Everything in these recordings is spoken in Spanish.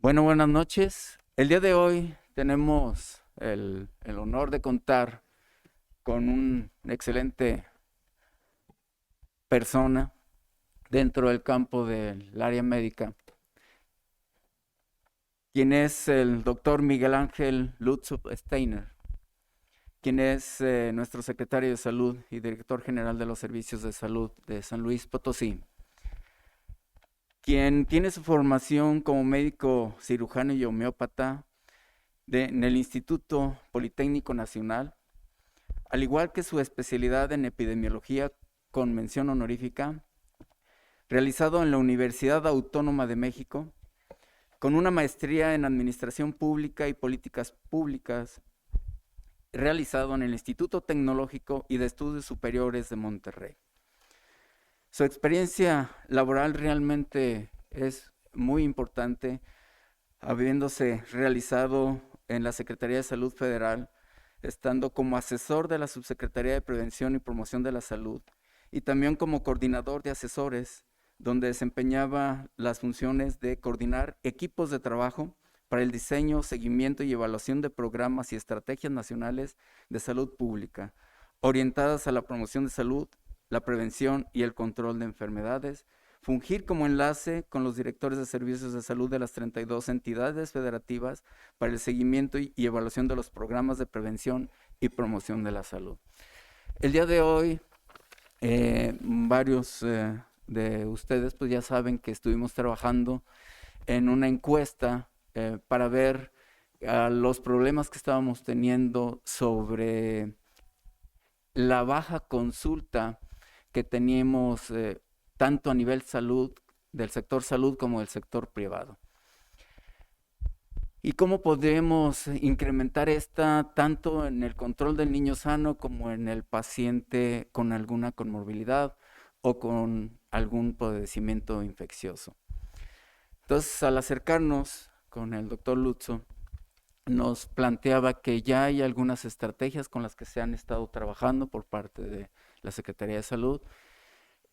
Bueno, buenas noches. El día de hoy tenemos el honor de contar con una excelente persona dentro del campo del área médica, quien es el doctor Miguel Ángel Lutzow Steiner, quien es nuestro secretario de Salud y director general de los servicios de salud de San Luis Potosí, quien tiene su formación como médico cirujano y homeópata en el Instituto Politécnico Nacional, al igual que su especialidad en epidemiología con mención honorífica, realizado en la Universidad Autónoma de México, con una maestría en Administración Pública y Políticas Públicas, realizado en el Instituto Tecnológico y de Estudios Superiores de Monterrey. Su experiencia laboral realmente es muy importante, habiéndose realizado en la Secretaría de Salud Federal, estando como asesor de la Subsecretaría de Prevención y Promoción de la Salud y también como coordinador de asesores, donde desempeñaba las funciones de coordinar equipos de trabajo para el diseño, seguimiento y evaluación de programas y estrategias nacionales de salud pública, orientadas a la promoción de salud, la prevención y el control de enfermedades, fungir como enlace con los directores de servicios de salud de las 32 entidades federativas para el seguimiento y evaluación de los programas de prevención y promoción de la salud. El día de hoy, varios de ustedes pues ya saben que estuvimos trabajando en una encuesta para ver los problemas que estábamos teniendo sobre la baja consulta que teníamos tanto a nivel salud, del sector salud como del sector privado. ¿Y cómo podemos incrementar esta tanto en el control del niño sano como en el paciente con alguna comorbilidad o con algún padecimiento infeccioso? Entonces, al acercarnos con el doctor Lutzow, nos planteaba que ya hay algunas estrategias con las que se han estado trabajando por parte de la Secretaría de Salud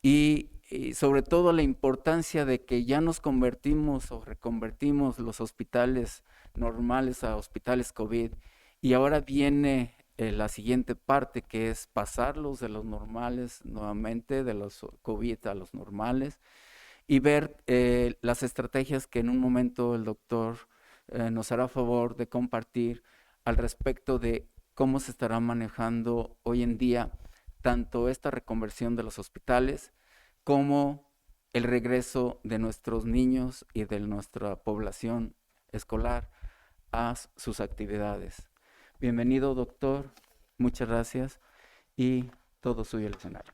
y sobre todo la importancia de que ya nos convertimos o reconvertimos los hospitales normales a hospitales COVID y ahora viene la siguiente parte, que es pasarlos de los normales nuevamente, de los COVID a los normales, y ver las estrategias que en un momento el doctor nos hará favor de compartir al respecto de cómo se estará manejando hoy en día tanto esta reconversión de los hospitales como el regreso de nuestros niños y de nuestra población escolar a sus actividades. Bienvenido, doctor. Muchas gracias y todo suyo el escenario.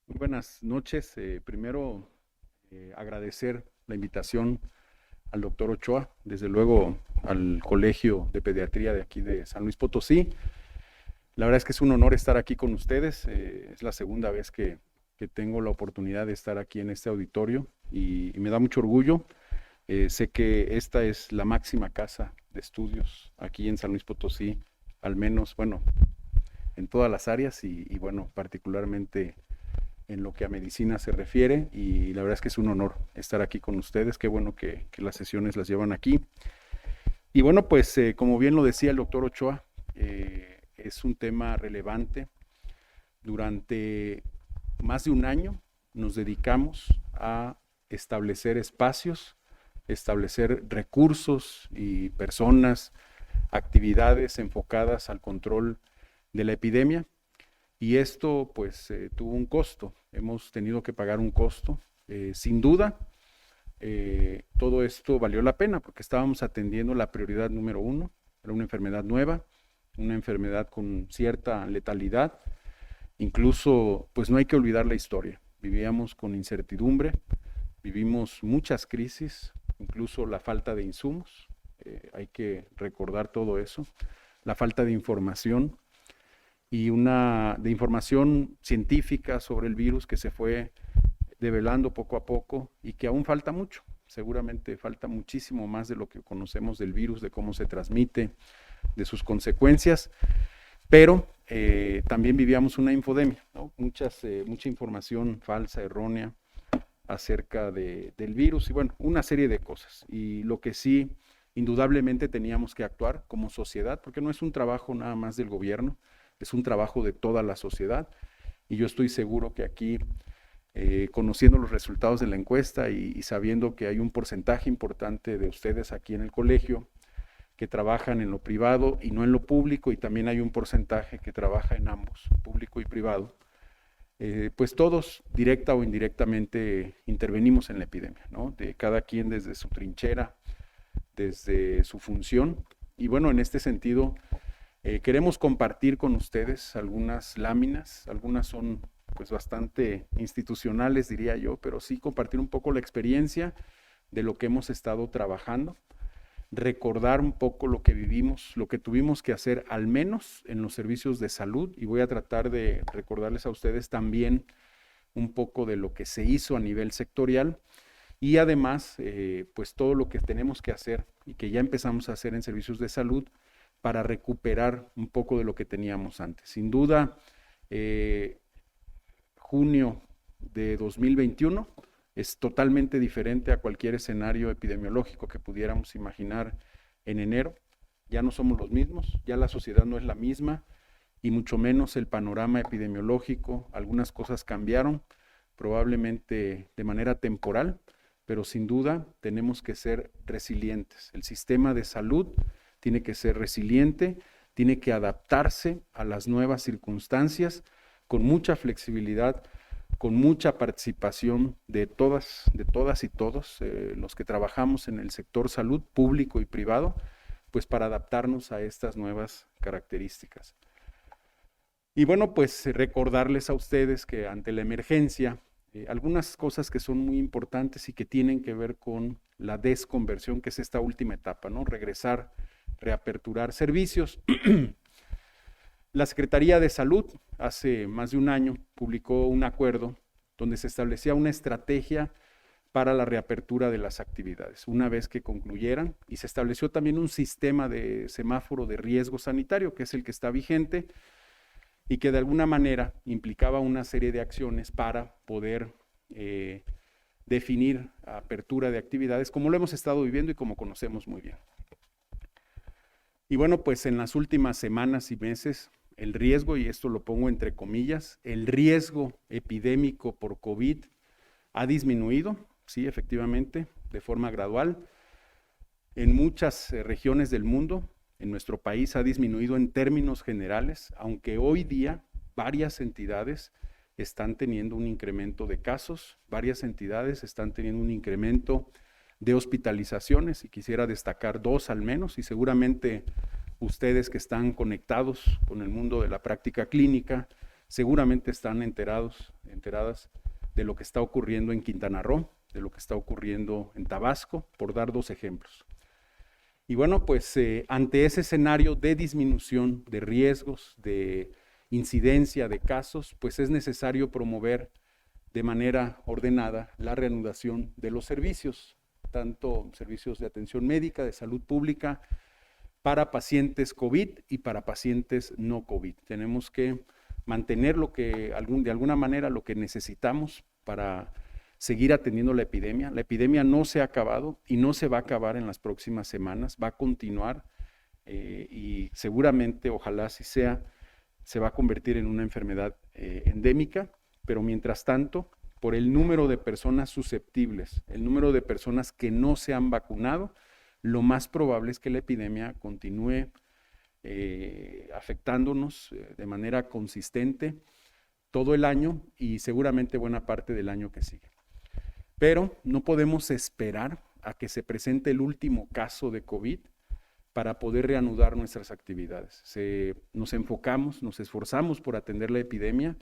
Muy buenas noches. Primero, agradecer la invitación al doctor Ochoa, desde luego al Colegio de Pediatría de aquí de San Luis Potosí. La verdad es que es un honor estar aquí con ustedes. Es la segunda vez que tengo la oportunidad de estar aquí en este auditorio y me da mucho orgullo. Sé que esta es la máxima casa de estudios aquí en San Luis Potosí, al menos, bueno, en todas las áreas y bueno, particularmente en lo que a medicina se refiere, y la verdad es que es un honor estar aquí con ustedes. Qué bueno que las sesiones las llevan aquí. Y bueno, pues como bien lo decía el doctor Ochoa, es un tema relevante. Durante más de un año nos dedicamos a establecer espacios, establecer recursos y personas, actividades enfocadas al control de la epidemia. Y esto pues tuvo un costo, hemos tenido que pagar un costo. Sin duda, todo esto valió la pena porque estábamos atendiendo la prioridad número uno, era una enfermedad nueva, una enfermedad con cierta letalidad. Incluso pues no hay que olvidar la historia, vivíamos con incertidumbre, vivimos muchas crisis, incluso la falta de insumos, hay que recordar todo eso, la falta de información y de información científica sobre el virus que se fue develando poco a poco y que aún falta mucho. seguramente falta muchísimo más de lo que conocemos del virus, de cómo se transmite, de sus consecuencias, pero también vivíamos una infodemia, ¿no? Mucha información falsa, errónea acerca del virus y bueno, una serie de cosas. Y lo que sí, indudablemente teníamos que actuar como sociedad, porque no es un trabajo nada más del gobierno, es un trabajo de toda la sociedad. Y yo estoy seguro que aquí, conociendo los resultados de la encuesta y sabiendo que hay un porcentaje importante de ustedes aquí en el colegio que trabajan en lo privado y no en lo público, y también hay un porcentaje que trabaja en ambos, público y privado, pues todos, directa o indirectamente, intervenimos en la epidemia, ¿no? De cada quien desde su trinchera, desde su función. Y bueno, en este sentido, queremos compartir con ustedes algunas láminas, algunas son pues bastante institucionales, diría yo, pero sí compartir un poco la experiencia de lo que hemos estado trabajando, recordar un poco lo que vivimos, lo que tuvimos que hacer al menos en los servicios de salud, y voy a tratar de recordarles a ustedes también un poco de lo que se hizo a nivel sectorial y además pues todo lo que tenemos que hacer y que ya empezamos a hacer en servicios de salud para recuperar un poco de lo que teníamos antes. Sin duda, junio de 2021 es totalmente diferente a cualquier escenario epidemiológico que pudiéramos imaginar en enero. Ya no somos los mismos, ya la sociedad no es la misma y mucho menos el panorama epidemiológico. Algunas cosas cambiaron, probablemente de manera temporal, pero sin duda tenemos que ser resilientes. El sistema de salud tiene que ser resiliente, tiene que adaptarse a las nuevas circunstancias con mucha flexibilidad, con mucha participación de todas y todos los que trabajamos en el sector salud público y privado, pues para adaptarnos a estas nuevas características. Y bueno, pues recordarles a ustedes que ante la emergencia, algunas cosas que son muy importantes y que tienen que ver con la desconversión, que es esta última etapa, ¿no? Regresar, reaperturar servicios. La Secretaría de Salud hace más de un año publicó un acuerdo donde se establecía una estrategia para la reapertura de las actividades una vez que concluyeran, y se estableció también un sistema de semáforo de riesgo sanitario, que es el que está vigente y que de alguna manera implicaba una serie de acciones para poder definir apertura de actividades como lo hemos estado viviendo y como conocemos muy bien. Y bueno, pues en las últimas semanas y meses, el riesgo, y esto lo pongo entre comillas, el riesgo epidémico por COVID ha disminuido, sí, efectivamente, de forma gradual. En muchas regiones del mundo, en nuestro país ha disminuido en términos generales, aunque hoy día varias entidades están teniendo un incremento de casos, varias entidades están teniendo un incremento de hospitalizaciones, y quisiera destacar dos al menos, y seguramente ustedes que están conectados con el mundo de la práctica clínica, seguramente están enteradas de lo que está ocurriendo en Quintana Roo, de lo que está ocurriendo en Tabasco, por dar dos ejemplos. Y bueno, pues ante ese escenario de disminución de riesgos, de incidencia de casos, pues es necesario promover de manera ordenada la reanudación de los servicios, tanto servicios de atención médica, de salud pública, para pacientes COVID y para pacientes no COVID. Tenemos que mantener de alguna manera lo que necesitamos para seguir atendiendo la epidemia. La epidemia no se ha acabado y no se va a acabar en las próximas semanas, va a continuar y seguramente, ojalá así sea, se va a convertir en una enfermedad endémica, pero mientras tanto, por el número de personas susceptibles, el número de personas que no se han vacunado, lo más probable es que la epidemia continúe afectándonos de manera consistente todo el año y seguramente buena parte del año que sigue. Pero no podemos esperar a que se presente el último caso de COVID para poder reanudar nuestras actividades. Nos enfocamos, nos esforzamos por atender la epidemia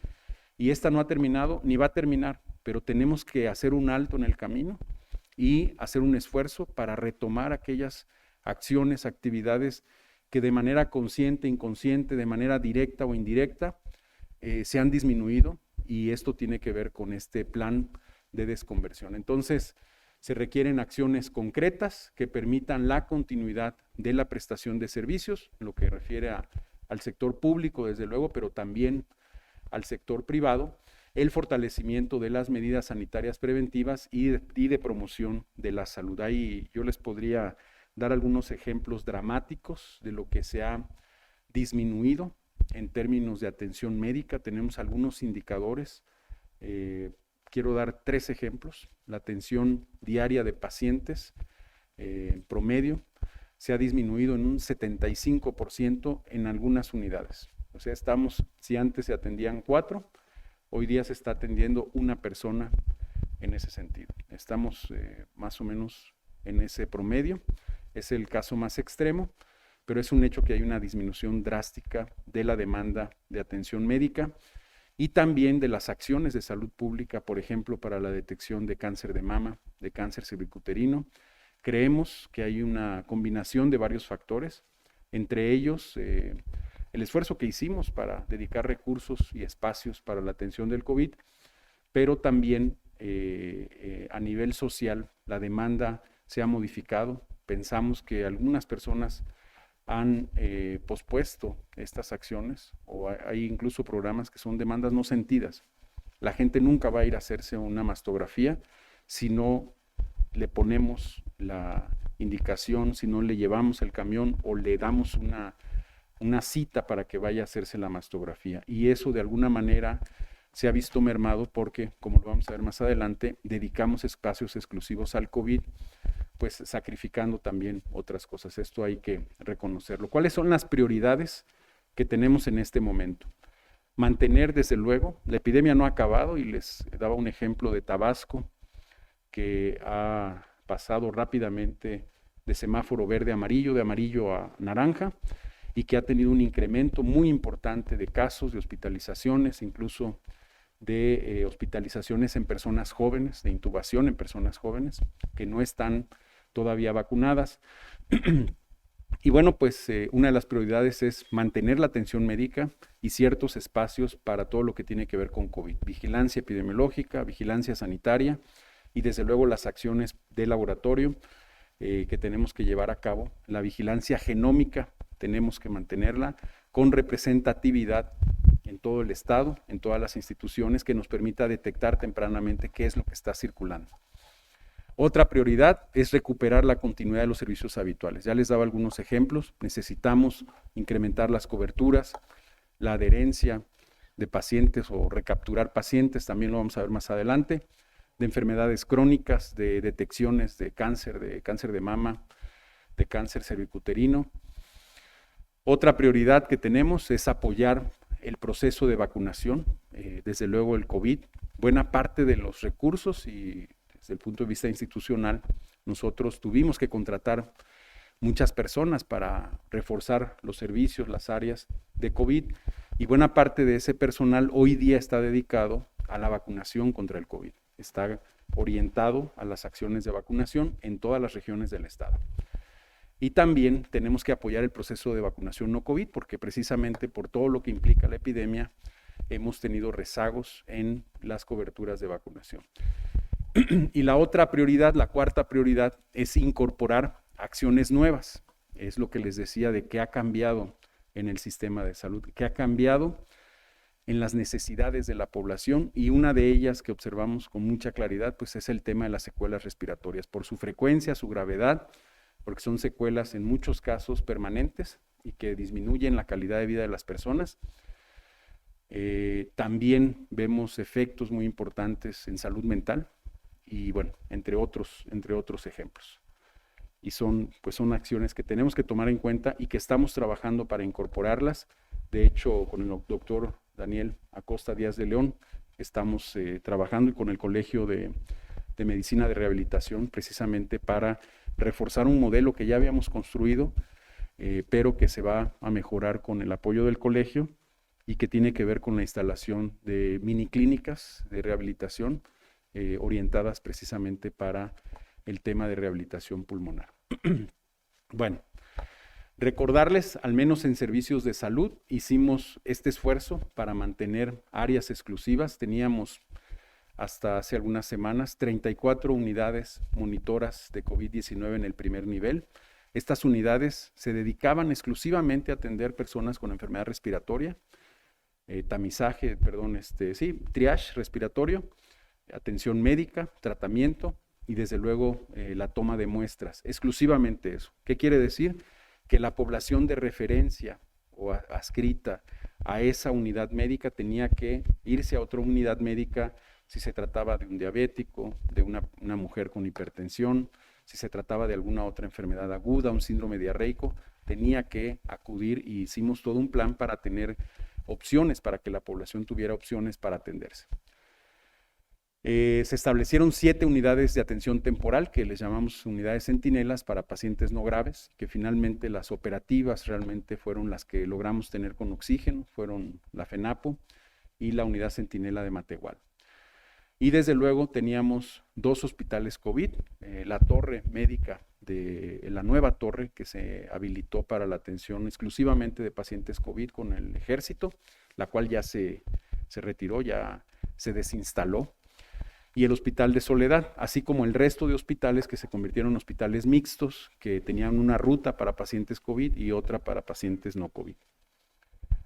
y esta no ha terminado ni va a terminar, pero tenemos que hacer un alto en el camino y hacer un esfuerzo para retomar aquellas acciones, actividades que de manera consciente, inconsciente, de manera directa o indirecta, se han disminuido, y esto tiene que ver con este plan de desconversión. Entonces, Se requieren acciones concretas que permitan la continuidad de la prestación de servicios, en lo que refiere al sector público, desde luego, pero también al sector privado, el fortalecimiento de las medidas sanitarias preventivas y de promoción de la salud. Ahí yo les podría dar algunos ejemplos dramáticos de lo que se ha disminuido en términos de atención médica. Tenemos algunos indicadores. Quiero dar 3 ejemplos. La atención diaria de pacientes, en promedio, se ha disminuido en un 75% en algunas unidades. O sea, si antes se atendían 4, hoy día se está atendiendo 1 persona en ese sentido. Estamos más o menos en ese promedio. Es el caso más extremo, pero es un hecho que hay una disminución drástica de la demanda de atención médica y también de las acciones de salud pública, por ejemplo, para la detección de cáncer de mama, de cáncer cervicuterino. Creemos que hay una combinación de varios factores, entre ellos el esfuerzo que hicimos para dedicar recursos y espacios para la atención del COVID, pero también a nivel social la demanda se ha modificado. Pensamos que algunas personas han pospuesto estas acciones, o hay incluso programas que son demandas no sentidas. La gente nunca va a ir a hacerse una mastografía si no le ponemos la indicación, si no le llevamos el camión o le damos una cita para que vaya a hacerse la mastografía. Y eso de alguna manera se ha visto mermado porque, como lo vamos a ver más adelante, dedicamos espacios exclusivos al COVID, pues sacrificando también otras cosas. Esto hay que reconocerlo. ¿Cuáles son las prioridades que tenemos en este momento? Mantener, desde luego, la epidemia no ha acabado, y les daba un ejemplo de Tabasco, que ha pasado rápidamente de semáforo verde a amarillo, de amarillo a naranja, y que ha tenido un incremento muy importante de casos, de hospitalizaciones, incluso de hospitalizaciones en personas jóvenes, de intubación en personas jóvenes que no están todavía vacunadas. Y bueno, pues una de las prioridades es mantener la atención médica y ciertos espacios para todo lo que tiene que ver con COVID. Vigilancia epidemiológica, vigilancia sanitaria y desde luego las acciones de laboratorio que tenemos que llevar a cabo. La vigilancia genómica tenemos que mantenerla con representatividad en todo el estado, en todas las instituciones, que nos permita detectar tempranamente qué es lo que está circulando. Otra prioridad es recuperar la continuidad de los servicios habituales. Ya les daba algunos ejemplos. Necesitamos incrementar las coberturas, la adherencia de pacientes o recapturar pacientes, también lo vamos a ver más adelante, de enfermedades crónicas, de detecciones de cáncer de mama, de cáncer cervicuterino. Otra prioridad que tenemos es apoyar el proceso de vacunación, desde luego el COVID. Buena parte de los recursos y desde el punto de vista institucional, nosotros tuvimos que contratar muchas personas para reforzar los servicios, las áreas de COVID, y buena parte de ese personal hoy día está dedicado a la vacunación contra el COVID. Está orientado a las acciones de vacunación en todas las regiones del estado. Y también tenemos que apoyar el proceso de vacunación no COVID, porque precisamente por todo lo que implica la epidemia, hemos tenido rezagos en las coberturas de vacunación. Y la otra prioridad, la cuarta prioridad, es incorporar acciones nuevas. Es lo que les decía de qué ha cambiado en el sistema de salud, qué ha cambiado en las necesidades de la población, y una de ellas que observamos con mucha claridad, pues es el tema de las secuelas respiratorias, por su frecuencia, su gravedad, porque son secuelas en muchos casos permanentes y que disminuyen la calidad de vida de las personas. También vemos efectos muy importantes en salud mental y bueno, entre otros ejemplos. Y son acciones que tenemos que tomar en cuenta y que estamos trabajando para incorporarlas. De hecho, con el doctor Daniel Acosta Díaz de León estamos trabajando, y con el Colegio de Medicina de Rehabilitación, precisamente para reforzar un modelo que ya habíamos construido, pero que se va a mejorar con el apoyo del colegio, y que tiene que ver con la instalación de mini clínicas de rehabilitación orientadas precisamente para el tema de rehabilitación pulmonar. Bueno, recordarles, al menos en servicios de salud, hicimos este esfuerzo para mantener áreas exclusivas. Teníamos hasta hace algunas semanas, 34 unidades monitoras de COVID-19 en el primer nivel. Estas unidades se dedicaban exclusivamente a atender personas con enfermedad respiratoria, triage respiratorio, atención médica, tratamiento y desde luego la toma de muestras, exclusivamente eso. ¿Qué quiere decir? Que la población de referencia o adscrita a esa unidad médica tenía que irse a otra unidad médica si se trataba de un diabético, de una mujer con hipertensión, si se trataba de alguna otra enfermedad aguda, un síndrome diarreico, tenía que acudir y hicimos todo un plan para tener opciones, para que la población tuviera opciones para atenderse. Se establecieron 7 unidades de atención temporal, que les llamamos unidades centinelas para pacientes no graves, que finalmente las operativas realmente fueron las que logramos tener con oxígeno, fueron la FENAPO y la unidad centinela de Matehuala. Y desde luego teníamos 2 hospitales COVID, la torre médica la nueva torre que se habilitó para la atención exclusivamente de pacientes COVID con el ejército, la cual ya se retiró, ya se desinstaló, y el Hospital de Soledad, así como el resto de hospitales que se convirtieron en hospitales mixtos, que tenían una ruta para pacientes COVID y otra para pacientes no COVID.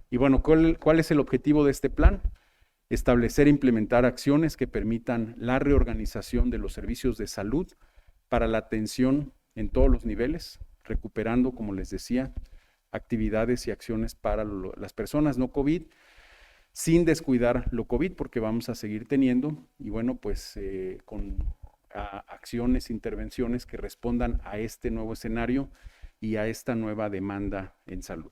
Y bueno, ¿cuál es el objetivo de este plan? Establecer e implementar acciones que permitan la reorganización de los servicios de salud para la atención en todos los niveles, recuperando, como les decía, actividades y acciones para las personas no COVID, sin descuidar lo COVID, porque vamos a seguir teniendo, y bueno, pues con acciones, intervenciones que respondan a este nuevo escenario y a esta nueva demanda en salud.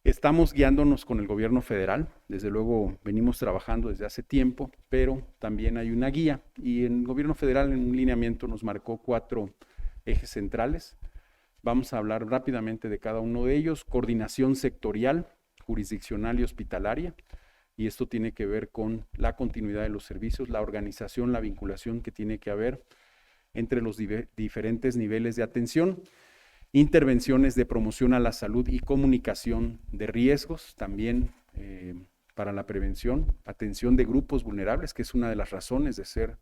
Estamos guiándonos con el gobierno federal, desde luego venimos trabajando desde hace tiempo, pero también hay una guía, y el gobierno federal en un lineamiento nos marcó 4 ejes centrales. Vamos a hablar rápidamente de cada uno de ellos: coordinación sectorial, jurisdiccional y hospitalaria, y esto tiene que ver con la continuidad de los servicios, la organización, la vinculación que tiene que haber entre los diferentes niveles de atención, intervenciones de promoción a la salud y comunicación de riesgos, también para la prevención, atención de grupos vulnerables, que es una de las razones de ser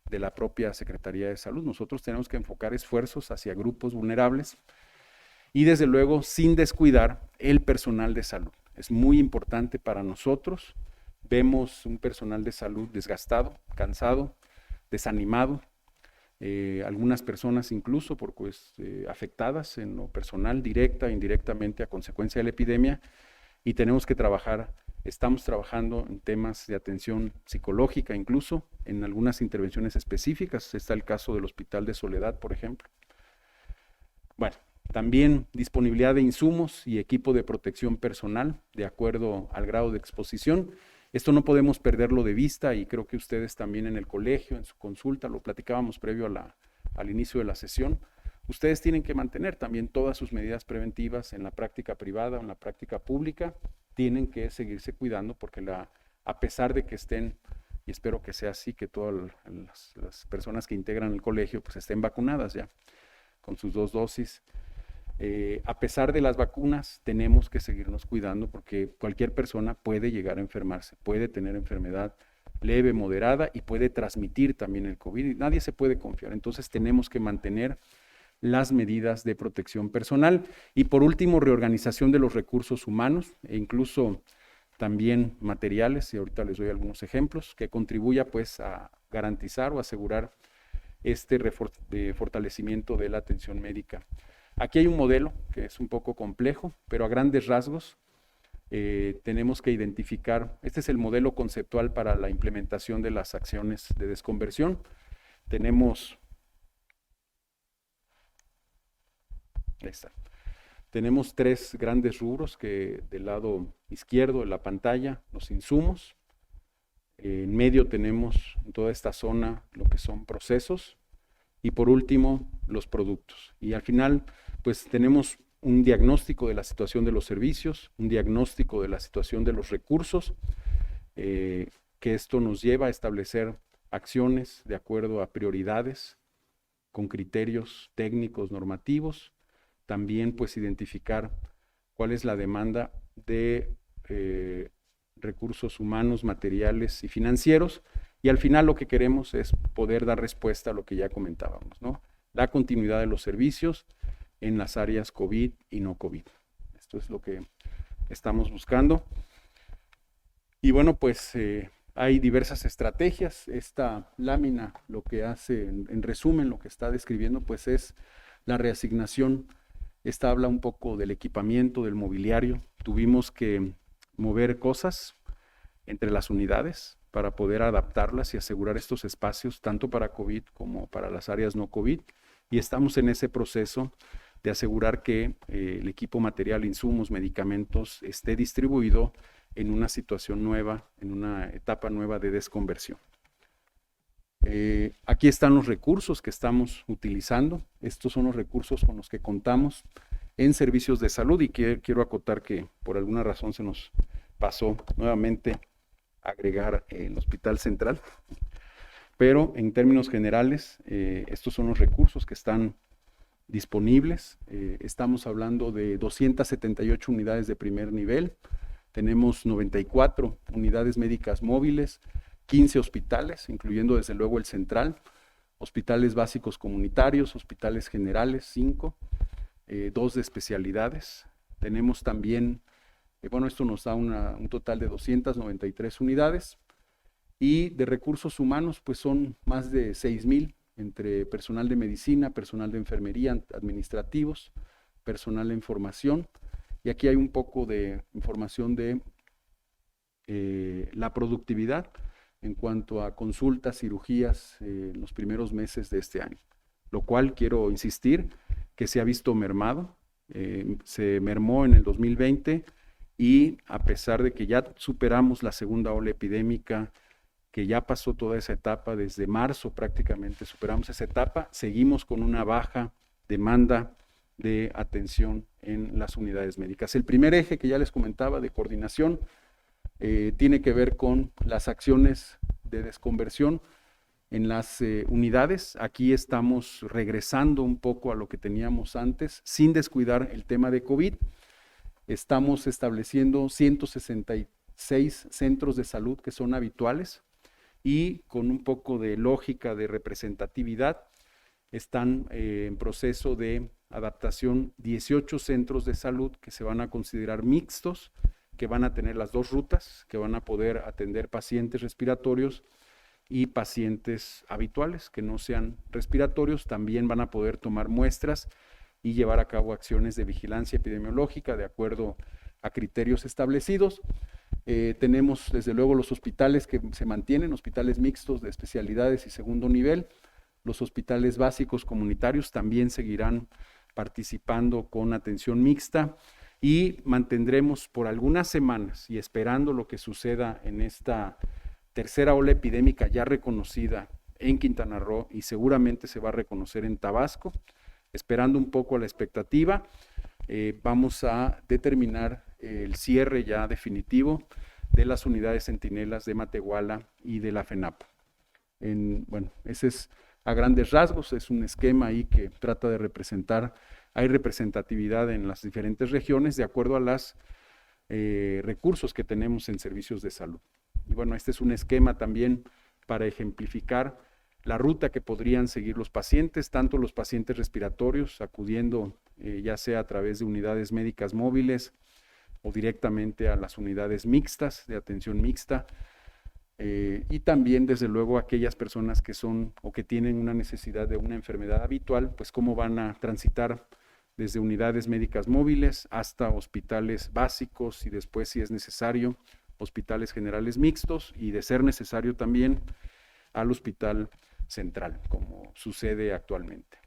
de la propia Secretaría de Salud. Nosotros tenemos que enfocar esfuerzos hacia grupos vulnerables y desde luego sin descuidar el personal de salud. Es muy importante para nosotros. Vemos un personal de salud desgastado, cansado, desanimado, algunas personas incluso afectadas en lo personal, directa e indirectamente a consecuencia de la epidemia, y tenemos que estamos trabajando en temas de atención psicológica, incluso en algunas intervenciones específicas. Está el caso del Hospital de Soledad, por ejemplo. Bueno, también disponibilidad de insumos y equipo de protección personal de acuerdo al grado de exposición. Esto no podemos perderlo de vista, y creo que ustedes también en el colegio, en su consulta, lo platicábamos previo al inicio de la sesión. Ustedes tienen que mantener también todas sus medidas preventivas en la práctica privada o en la práctica pública. Tienen que seguirse cuidando porque a pesar de que estén, y espero que sea así, que todas las personas que integran el colegio pues estén vacunadas ya con sus 2 dosis. A pesar de las vacunas, tenemos que seguirnos cuidando porque cualquier persona puede llegar a enfermarse, puede tener enfermedad leve, moderada, y puede transmitir también el COVID, y nadie se puede confiar. Entonces tenemos que mantener las medidas de protección personal. Y por último, reorganización de los recursos humanos e incluso también materiales, y ahorita les doy algunos ejemplos, que contribuya pues a garantizar o asegurar este fortalecimiento de la atención médica. Aquí hay un modelo que es un poco complejo, pero a grandes rasgos tenemos que identificar, este es el modelo conceptual para la implementación de las acciones de desconversión. Tenemos Tenemos 3 grandes rubros, que del lado izquierdo de la pantalla, los insumos. En medio tenemos en toda esta zona lo que son procesos, y por último los productos. Y al final pues tenemos un diagnóstico de la situación de los servicios, un diagnóstico de la situación de los recursos, que esto nos lleva a establecer acciones de acuerdo a prioridades, con criterios técnicos normativos. También pues identificar cuál es la demanda de recursos humanos, materiales y financieros, y al final lo que queremos es poder dar respuesta a lo que ya comentábamos, ¿no? La continuidad de los servicios en las áreas COVID y no COVID. Esto es lo que estamos buscando. Y bueno, pues hay diversas estrategias. Esta lámina lo que hace, en resumen, lo que está describiendo, pues es la reasignación. Esta habla un poco del equipamiento, del mobiliario. Tuvimos que mover cosas entre las unidades para poder adaptarlas y asegurar estos espacios, tanto para COVID como para las áreas no COVID. Y estamos en ese proceso de asegurar que el equipo material, insumos, medicamentos esté distribuido en una situación nueva, en una etapa nueva de desconversión. Aquí están los recursos que estamos utilizando. Estos son los recursos con los que contamos en servicios de salud, y quiero acotar que por alguna razón se nos pasó nuevamente agregar el Hospital Central, pero en términos generales estos son los recursos que están disponibles. Estamos hablando de 278 unidades de primer nivel, tenemos 94 unidades médicas móviles, 15 hospitales, incluyendo desde luego el Central, hospitales básicos comunitarios, hospitales generales, 5, 2 de especialidades. Tenemos también, bueno, esto nos da un total de 293 unidades, y de recursos humanos pues son más de 6,000 entre personal de medicina, personal de enfermería, administrativos, personal en formación. Y aquí hay un poco de información de la productividad en cuanto a consultas, cirugías en los primeros meses de este año, lo cual quiero insistir que se ha visto mermado. Se mermó en el 2020, y a pesar de que ya superamos la segunda ola epidémica, que ya pasó toda esa etapa, desde marzo prácticamente superamos esa etapa, seguimos con una baja demanda de atención en las unidades médicas. El primer eje que ya les comentaba de coordinación tiene que ver con las acciones de desconversión en las unidades. Aquí estamos regresando un poco a lo que teníamos antes, sin descuidar el tema de COVID. Estamos estableciendo 166 centros de salud que son habituales, y con un poco de lógica de representatividad están en proceso de adaptación 18 centros de salud que se van a considerar mixtos, que van a tener las 2 rutas, que van a poder atender pacientes respiratorios y pacientes habituales que no sean respiratorios. También van a poder tomar muestras y llevar a cabo acciones de vigilancia epidemiológica de acuerdo a criterios establecidos. Tenemos desde luego los hospitales que se mantienen, hospitales mixtos de especialidades y segundo nivel. Los hospitales básicos comunitarios también seguirán participando con atención mixta, y mantendremos por algunas semanas, y esperando lo que suceda en esta tercera ola epidémica ya reconocida en Quintana Roo, y seguramente se va a reconocer en Tabasco, esperando un poco a la expectativa, vamos a determinar el cierre ya definitivo de las unidades centinelas de Matehuala y de la FENAP. Bueno, ese es a grandes rasgos, es un esquema ahí que trata de representar, hay representatividad en las diferentes regiones de acuerdo a los recursos que tenemos en servicios de salud. Y bueno, este es un esquema también para ejemplificar la ruta que podrían seguir los pacientes, tanto los pacientes respiratorios, acudiendo ya sea a través de unidades médicas móviles o directamente a las unidades mixtas, de atención mixta, y también desde luego aquellas personas que son o que tienen una necesidad de una enfermedad habitual, pues cómo van a transitar desde unidades médicas móviles hasta hospitales básicos, y después, si es necesario, hospitales generales mixtos, y de ser necesario también al Hospital Central, como sucede actualmente.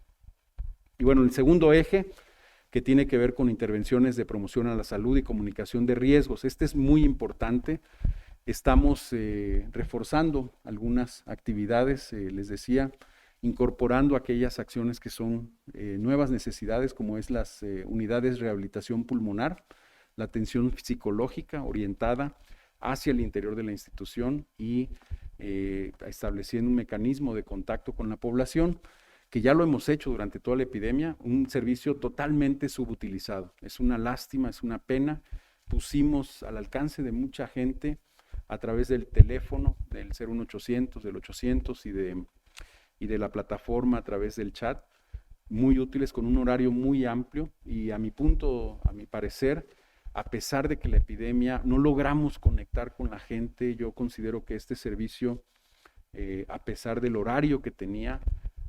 Y bueno, el segundo eje, que tiene que ver con intervenciones de promoción a la salud y comunicación de riesgos. Este es muy importante. Estamos reforzando algunas actividades, les decía, incorporando aquellas acciones que son nuevas necesidades, como es las unidades de rehabilitación pulmonar, la atención psicológica orientada hacia el interior de la institución, y estableciendo un mecanismo de contacto con la población, que ya lo hemos hecho durante toda la epidemia, un servicio totalmente subutilizado. Es una lástima, es una pena pusimos al alcance de mucha gente a través del teléfono, del 01800, del 800 y de la plataforma a través del chat, muy útiles con un horario muy amplio y a mi parecer, a pesar de que la epidemia no logramos conectar con la gente, yo considero que este servicio, a pesar del horario que tenía,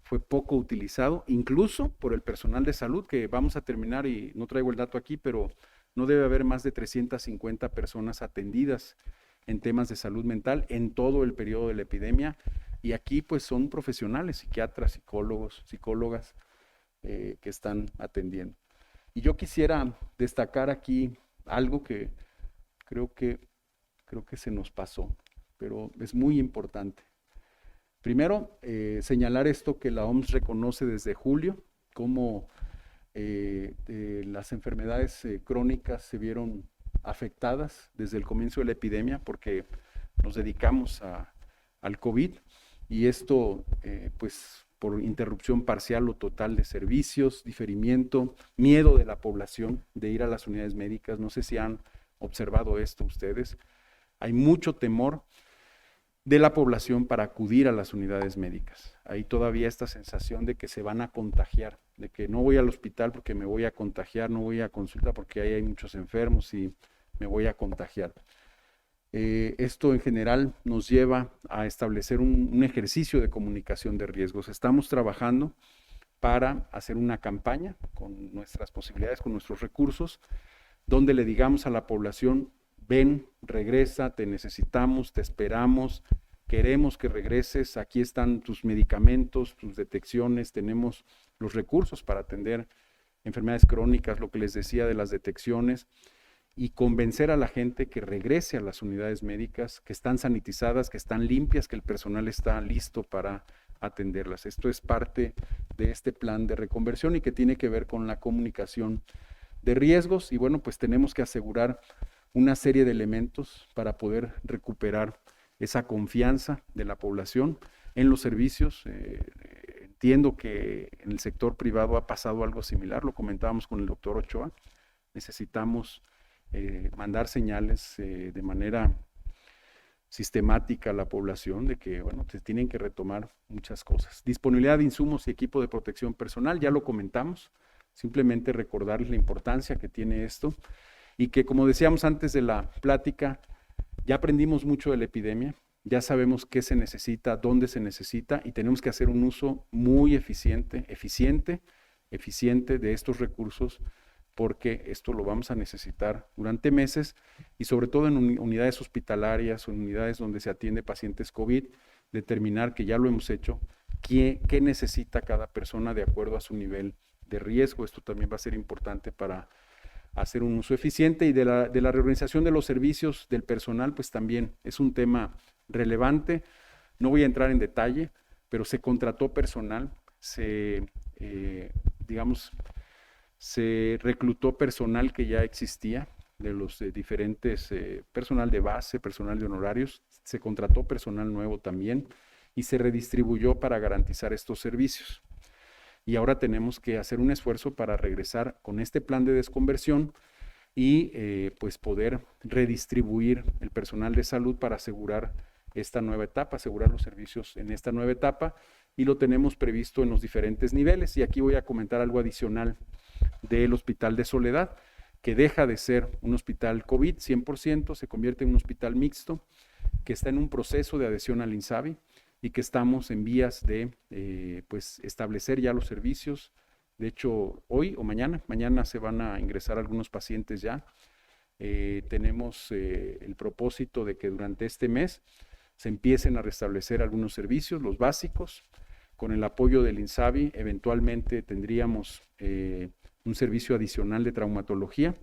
fue poco utilizado, incluso por el personal de salud, que vamos a terminar, y no traigo el dato aquí, pero no debe haber más de 350 personas atendidas en temas de salud mental en todo el periodo de la epidemia, y aquí pues son profesionales, psiquiatras, psicólogos, psicólogas, que están atendiendo. Y yo quisiera destacar aquí algo que creo que se nos pasó, pero es muy importante. Primero, señalar esto que la OMS reconoce desde julio, cómo las enfermedades crónicas se vieron afectadas desde el comienzo de la epidemia, porque nos dedicamos al COVID, y esto pues por interrupción parcial o total de servicios, diferimiento, miedo de la población de ir a las unidades médicas. No sé si han observado esto ustedes. Hay mucho temor de la población para acudir a las unidades médicas. Hay todavía esta sensación de que se van a contagiar, de que no voy al hospital porque me voy a contagiar, no voy a consulta porque ahí hay muchos enfermos y me voy a contagiar. Esto en general nos lleva a establecer un ejercicio de comunicación de riesgos. Estamos trabajando para hacer una campaña con nuestras posibilidades, con nuestros recursos, donde le digamos a la población: ven, regresa, te necesitamos, te esperamos, queremos que regreses, aquí están tus medicamentos, tus detecciones, tenemos los recursos para atender enfermedades crónicas, lo que les decía de las detecciones, y convencer a la gente que regrese a las unidades médicas, que están sanitizadas, que están limpias, que el personal está listo para atenderlas. Esto es parte de este plan de reconversión y que tiene que ver con la comunicación de riesgos, y bueno, pues tenemos que asegurar una serie de elementos para poder recuperar esa confianza de la población en los servicios. Entiendo que en el sector privado ha pasado algo similar, lo comentábamos con el doctor Ochoa. Necesitamos mandar señales de manera sistemática a la población de que, bueno, se tienen que retomar muchas cosas. Disponibilidad de insumos y equipo de protección personal, ya lo comentamos, simplemente recordarles la importancia que tiene esto, y que, como decíamos antes de la plática, ya aprendimos mucho de la epidemia, ya sabemos qué se necesita, dónde se necesita, y tenemos que hacer un uso muy eficiente de estos recursos, porque esto lo vamos a necesitar durante meses, y sobre todo en unidades hospitalarias o en unidades donde se atiende pacientes COVID, determinar, que ya lo hemos hecho, qué necesita cada persona de acuerdo a su nivel de riesgo. Esto también va a ser importante para hacer un uso eficiente. Y de la reorganización de los servicios del personal, pues también es un tema relevante. No voy a entrar en detalle, pero se contrató personal, se reclutó personal que ya existía, de los diferentes personal de base, personal de honorarios, se contrató personal nuevo también y se redistribuyó para garantizar estos servicios. Y ahora tenemos que hacer un esfuerzo para regresar con este plan de desconversión y pues poder redistribuir el personal de salud para asegurar esta nueva etapa, asegurar los servicios en esta nueva etapa, y lo tenemos previsto en los diferentes niveles. Y aquí voy a comentar algo adicional del Hospital de Soledad, que deja de ser un hospital COVID 100%, se convierte en un hospital mixto, que está en un proceso de adhesión al INSABI y que estamos en vías de pues establecer ya los servicios. De hecho, hoy o mañana se van a ingresar algunos pacientes ya. Tenemos el propósito de que durante este mes se empiecen a restablecer algunos servicios, los básicos. Con el apoyo del INSABI, eventualmente tendríamos un servicio adicional de traumatología,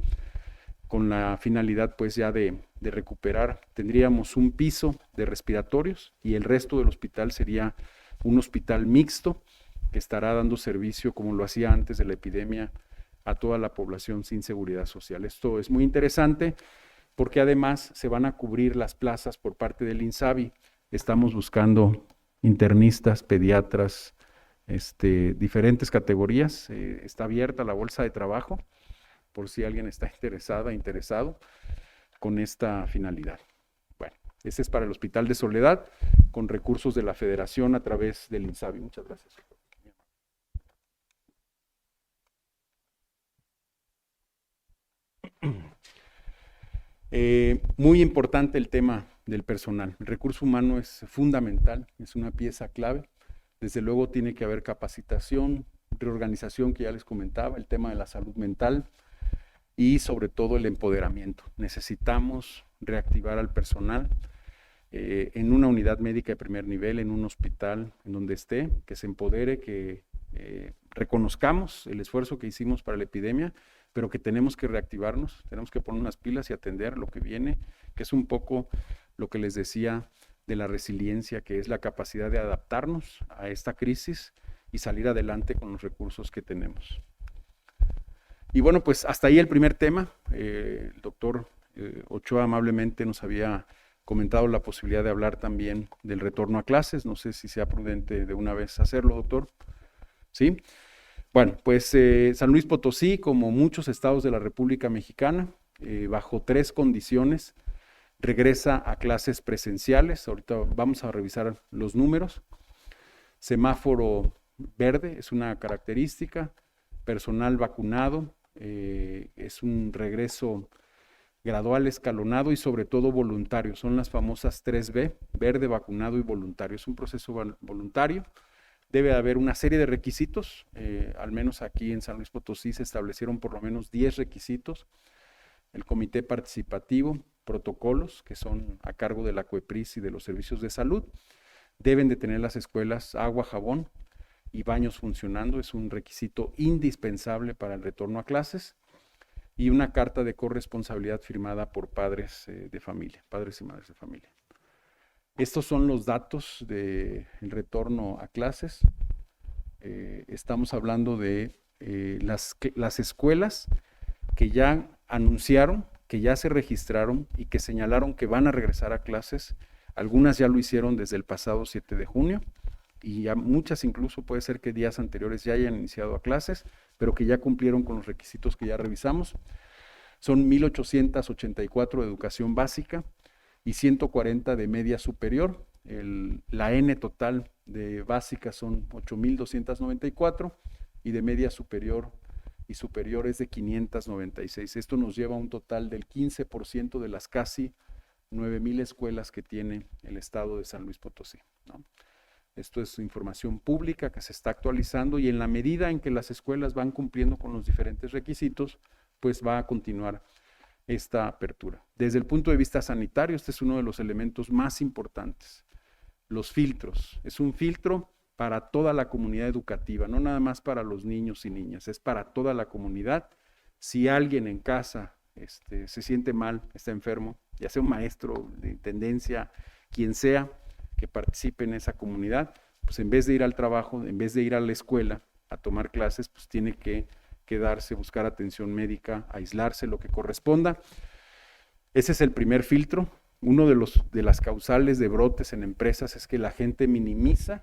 con la finalidad pues ya de recuperar. Tendríamos un piso de respiratorios y el resto del hospital sería un hospital mixto que estará dando servicio, como lo hacía antes de la epidemia, a toda la población sin seguridad social. Esto es muy interesante porque además se van a cubrir las plazas por parte del INSABI. Estamos buscando internistas, pediatras, diferentes categorías. Está abierta la bolsa de trabajo por si alguien está interesado con esta finalidad. Bueno, este es para el Hospital de Soledad, con recursos de la Federación a través del INSABI. Muchas gracias. Muy importante el tema del personal. El recurso humano es fundamental, es una pieza clave. Desde luego tiene que haber capacitación, reorganización que ya les comentaba, el tema de la salud mental y sobre todo el empoderamiento. Necesitamos reactivar al personal en una unidad médica de primer nivel, en un hospital, en donde esté, que se empodere, que reconozcamos el esfuerzo que hicimos para la epidemia, pero que tenemos que reactivarnos, tenemos que poner unas pilas y atender lo que viene, que es un poco lo que les decía de la resiliencia, que es la capacidad de adaptarnos a esta crisis y salir adelante con los recursos que tenemos. Y bueno, pues hasta ahí el primer tema. El doctor Ochoa amablemente nos había comentado la posibilidad de hablar también del retorno a clases. No sé si sea prudente de una vez hacerlo, doctor. ¿Sí? Bueno, pues San Luis Potosí, como muchos estados de la República Mexicana, bajo 3 condiciones, regresa a clases presenciales. Ahorita vamos a revisar los números. Semáforo verde es una característica. Personal vacunado, es un regreso gradual, escalonado y sobre todo voluntario. Son las famosas 3B, verde, vacunado y voluntario. Es un proceso voluntario. Debe haber una serie de requisitos, al menos aquí en San Luis Potosí se establecieron por lo menos 10 requisitos. El comité participativo, protocolos que son a cargo de la COEPRIS y de los servicios de salud. Deben de tener las escuelas agua, jabón y baños funcionando, es un requisito indispensable para el retorno a clases. Y una carta de corresponsabilidad firmada por padres de familia, padres y madres de familia. Estos son los datos del retorno a clases. Estamos hablando de las escuelas que ya anunciaron, que ya se registraron y que señalaron que van a regresar a clases. Algunas ya lo hicieron desde el pasado 7 de junio y ya muchas incluso puede ser que días anteriores ya hayan iniciado a clases, pero que ya cumplieron con los requisitos que ya revisamos. Son 1,884 de educación básica y 140 de media superior. La N total de básica son 8,294 y de media superior y superior es de 596. Esto nos lleva a un total del 15% de las casi 9,000 escuelas que tiene el estado de San Luis Potosí, ¿no? Esto es información pública que se está actualizando y en la medida en que las escuelas van cumpliendo con los diferentes requisitos, pues va a continuar esta apertura. Desde el punto de vista sanitario, este es uno de los elementos más importantes. Los filtros. Es un filtro para toda la comunidad educativa, no nada más para los niños y niñas, es para toda la comunidad. Si alguien en casa se siente mal, está enfermo, ya sea un maestro de intendencia, quien sea que participe en esa comunidad, pues en vez de ir al trabajo, en vez de ir a la escuela a tomar clases, pues tiene que quedarse, buscar atención médica, aislarse, lo que corresponda. Ese es el primer filtro. Uno de las causales de brotes en empresas es que la gente minimiza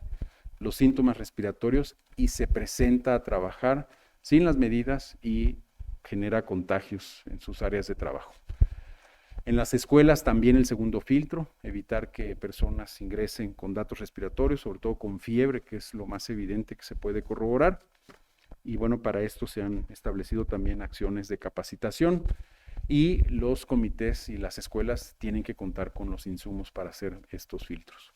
los síntomas respiratorios y se presenta a trabajar sin las medidas y genera contagios en sus áreas de trabajo. En las escuelas también el segundo filtro, evitar que personas ingresen con datos respiratorios, sobre todo con fiebre, que es lo más evidente que se puede corroborar. Y bueno, para esto se han establecido también acciones de capacitación y los comités y las escuelas tienen que contar con los insumos para hacer estos filtros.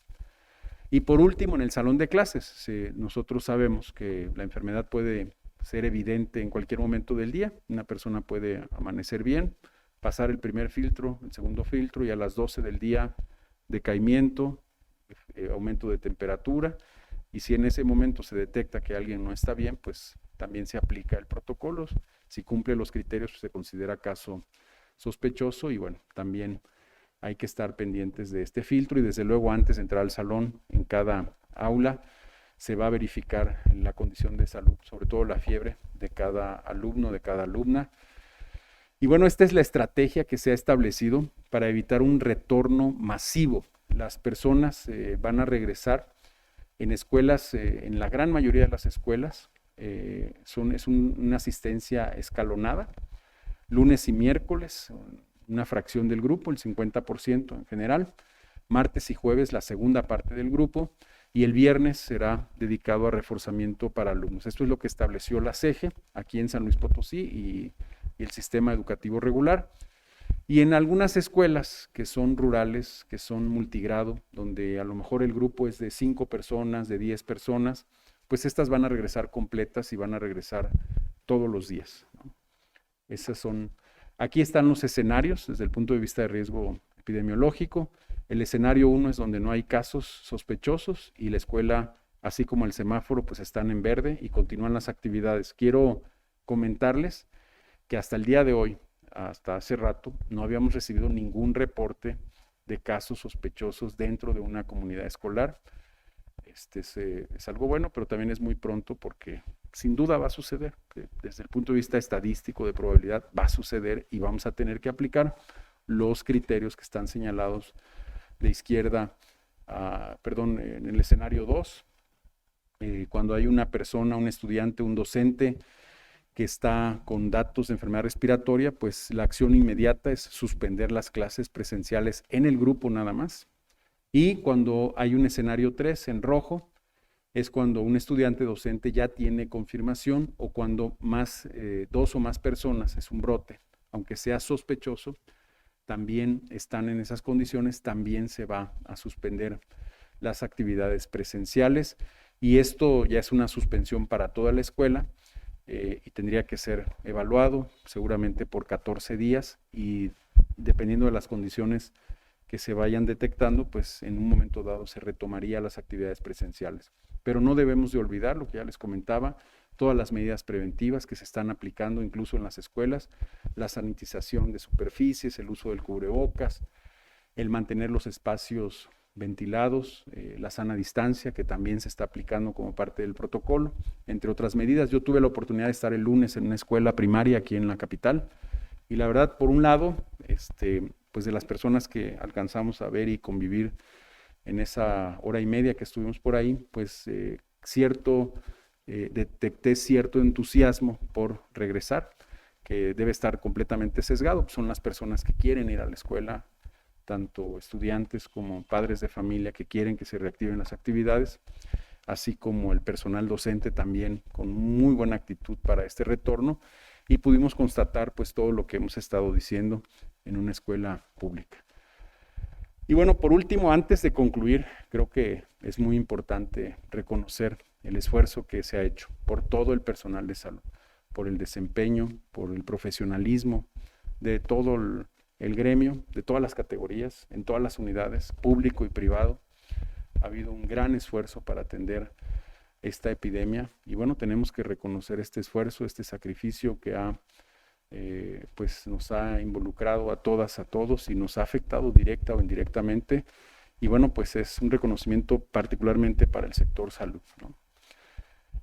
Y por último, en el salón de clases, nosotros sabemos que la enfermedad puede ser evidente en cualquier momento del día. Una persona puede amanecer bien, pasar el primer filtro, el segundo filtro y a las 12 del día decaimiento, aumento de temperatura. Y si en ese momento se detecta que alguien no está bien, pues también se aplica el protocolo. Si cumple los criterios, pues se considera caso sospechoso y bueno, también hay que estar pendientes de este filtro y desde luego antes de entrar al salón, en cada aula, se va a verificar la condición de salud, sobre todo la fiebre de cada alumno, de cada alumna. Y bueno, esta es la estrategia que se ha establecido para evitar un retorno masivo. Las personas van a regresar en escuelas, en la gran mayoría de las escuelas, es una asistencia escalonada. lunes y miércoles, una fracción del grupo, el 50% en general, martes y jueves la segunda parte del grupo, y el viernes será dedicado a reforzamiento para alumnos. Esto es lo que estableció la CEGE aquí en San Luis Potosí y el sistema educativo regular. Y en algunas escuelas que son rurales, que son multigrado, donde a lo mejor el grupo es de 5 personas, de 10 personas, pues estas van a regresar completas y van a regresar todos los días, ¿no? Esas son, aquí están los escenarios desde el punto de vista de riesgo epidemiológico. El escenario 1 es donde no hay casos sospechosos y la escuela, así como el semáforo, pues están en verde y continúan las actividades. Quiero comentarles que hasta el día de hoy, hasta hace rato, no habíamos recibido ningún reporte de casos sospechosos dentro de una comunidad escolar. Es algo bueno, pero también es muy pronto porque sin duda va a suceder. Desde el punto de vista estadístico de probabilidad va a suceder y vamos a tener que aplicar los criterios que están señalados de izquierda, en el escenario 2, cuando hay una persona, un estudiante, un docente que está con datos de enfermedad respiratoria, pues la acción inmediata es suspender las clases presenciales en el grupo nada más. Y cuando hay un escenario 3 en rojo, es cuando un estudiante docente ya tiene confirmación o cuando dos o más personas, es un brote, aunque sea sospechoso, también están en esas condiciones, también se va a suspender las actividades presenciales y esto ya es una suspensión para toda la escuela y tendría que ser evaluado seguramente por 14 días y dependiendo de las condiciones que se vayan detectando, pues en un momento dado se retomaría las actividades presenciales. Pero no debemos de olvidar lo que ya les comentaba, todas las medidas preventivas que se están aplicando incluso en las escuelas, la sanitización de superficies, el uso del cubrebocas, el mantener los espacios ventilados, la sana distancia que también se está aplicando como parte del protocolo, entre otras medidas. Yo tuve la oportunidad de estar el lunes en una escuela primaria aquí en la capital y la verdad, por un lado, pues de las personas que alcanzamos a ver y convivir en esa hora y media que estuvimos por ahí, pues detecté cierto entusiasmo por regresar, que debe estar completamente sesgado. Son las personas que quieren ir a la escuela, tanto estudiantes como padres de familia que quieren que se reactiven las actividades, así como el personal docente también con muy buena actitud para este retorno y pudimos constatar pues todo lo que hemos estado diciendo en una escuela pública. Y bueno, por último, antes de concluir, creo que es muy importante reconocer el esfuerzo que se ha hecho por todo el personal de salud, por el desempeño, por el profesionalismo de todo el gremio, de todas las categorías, en todas las unidades, público y privado. Ha habido un gran esfuerzo para atender esta epidemia y bueno, tenemos que reconocer este esfuerzo, este sacrificio que pues nos ha involucrado a todas, a todos y nos ha afectado directa o indirectamente y bueno, pues es un reconocimiento particularmente para el sector salud, ¿no?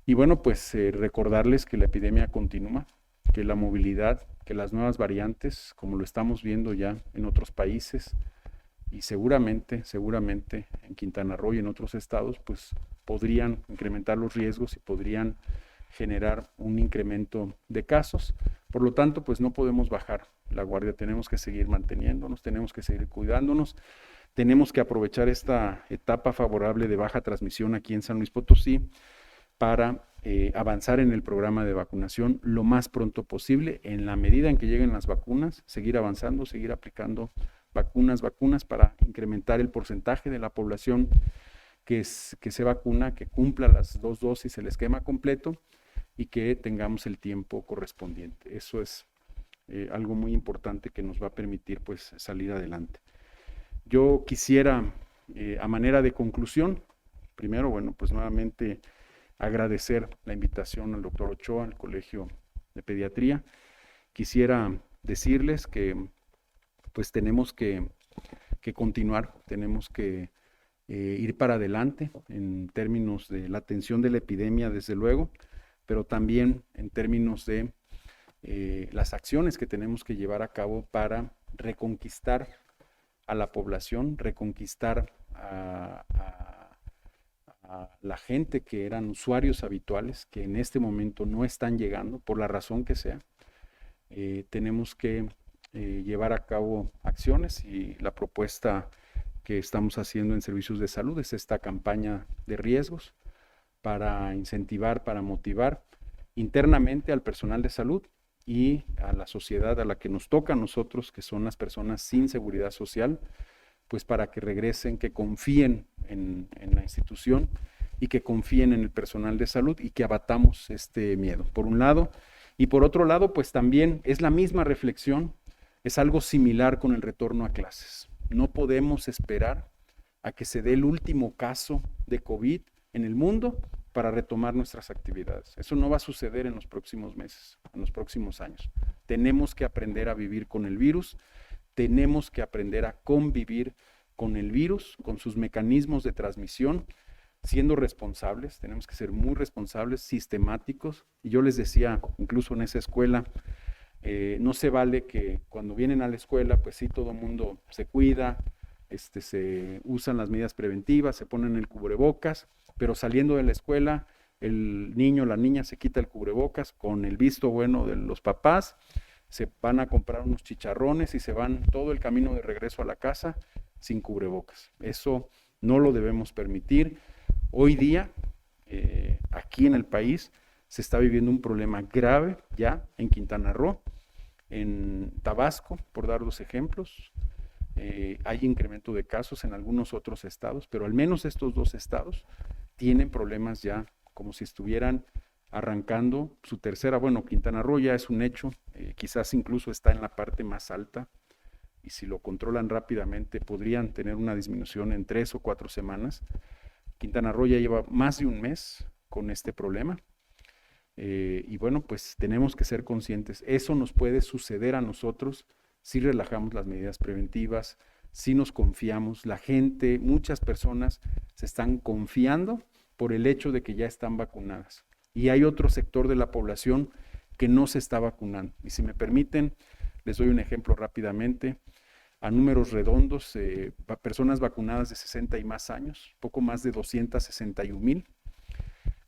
Y bueno, pues recordarles que la epidemia continúa, que la movilidad, que las nuevas variantes, como lo estamos viendo ya en otros países y seguramente en Quintana Roo y en otros estados, pues podrían incrementar los riesgos y podrían generar un incremento de casos. Por lo tanto, pues no podemos bajar la guardia, tenemos que seguir manteniéndonos, tenemos que seguir cuidándonos, tenemos que aprovechar esta etapa favorable de baja transmisión aquí en San Luis Potosí para avanzar en el programa de vacunación lo más pronto posible, en la medida en que lleguen las vacunas, seguir avanzando, seguir aplicando vacunas para incrementar el porcentaje de la población que se vacuna, que cumpla las 2 dosis, el esquema completo y que tengamos el tiempo correspondiente. Eso es algo muy importante que nos va a permitir pues salir adelante. Yo quisiera, a manera de conclusión, primero, bueno, pues nuevamente agradecer la invitación al doctor Ochoa, al Colegio de Pediatría. Quisiera decirles que pues tenemos que continuar, tenemos que ir para adelante en términos de la atención de la epidemia, desde luego, pero también en términos de las acciones que tenemos que llevar a cabo para reconquistar a la población, reconquistar a la gente que eran usuarios habituales, que en este momento no están llegando, por la razón que sea, tenemos que llevar a cabo acciones y la propuesta que estamos haciendo en servicios de salud es esta campaña de riesgos para incentivar, para motivar internamente al personal de salud y a la sociedad a la que nos toca a nosotros, que son las personas sin seguridad social, pues para que regresen, que confíen en la institución y que confíen en el personal de salud y que abatamos este miedo, por un lado. Y por otro lado, pues también es la misma reflexión, es algo similar con el retorno a clases. No podemos esperar a que se dé el último caso de COVID en el mundo para retomar nuestras actividades. Eso no va a suceder en los próximos meses, en los próximos años. Tenemos que aprender a vivir con el virus, tenemos que aprender a convivir con el virus, con sus mecanismos de transmisión, siendo responsables, tenemos que ser muy responsables, sistemáticos. Y yo les decía, incluso en esa escuela, no se vale que cuando vienen a la escuela, pues sí, todo el mundo se cuida, se usan las medidas preventivas, se ponen el cubrebocas, pero saliendo de la escuela, el niño o la niña se quita el cubrebocas con el visto bueno de los papás, se van a comprar unos chicharrones y se van todo el camino de regreso a la casa sin cubrebocas. Eso no lo debemos permitir. Hoy día, aquí en el país, se está viviendo un problema grave ya en Quintana Roo, en Tabasco, por dar dos ejemplos. Hay incremento de casos en algunos otros estados, pero al menos estos dos estados tienen problemas ya como si estuvieran arrancando su tercera. Bueno, Quintana Roo ya es un hecho, quizás incluso está en la parte más alta y si lo controlan rápidamente podrían tener una disminución en 3 o 4 semanas. Quintana Roo ya lleva más de un mes con este problema. Y bueno, pues tenemos que ser conscientes. Eso nos puede suceder a nosotros si relajamos las medidas preventivas, si nos confiamos. La gente, muchas personas se están confiando por el hecho de que ya están vacunadas. Y hay otro sector de la población que no se está vacunando. Y si me permiten, les doy un ejemplo rápidamente. A números redondos, personas vacunadas de 60 y más años, poco más de 261,000,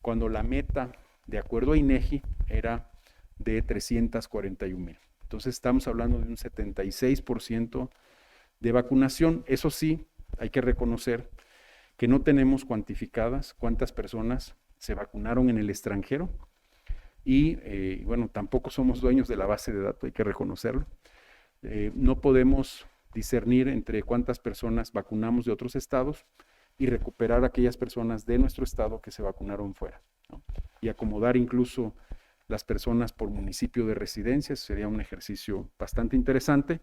cuando la meta, de acuerdo a INEGI, era de 341,000. Entonces estamos hablando de un 76% de vacunación. Eso sí, hay que reconocer que no tenemos cuantificadas cuántas personas se vacunaron en el extranjero y bueno, tampoco somos dueños de la base de datos, hay que reconocerlo. No podemos discernir entre cuántas personas vacunamos de otros estados y recuperar a aquellas personas de nuestro estado que se vacunaron fuera, ¿no? Y acomodar incluso las personas por municipio de residencia, sería un ejercicio bastante interesante.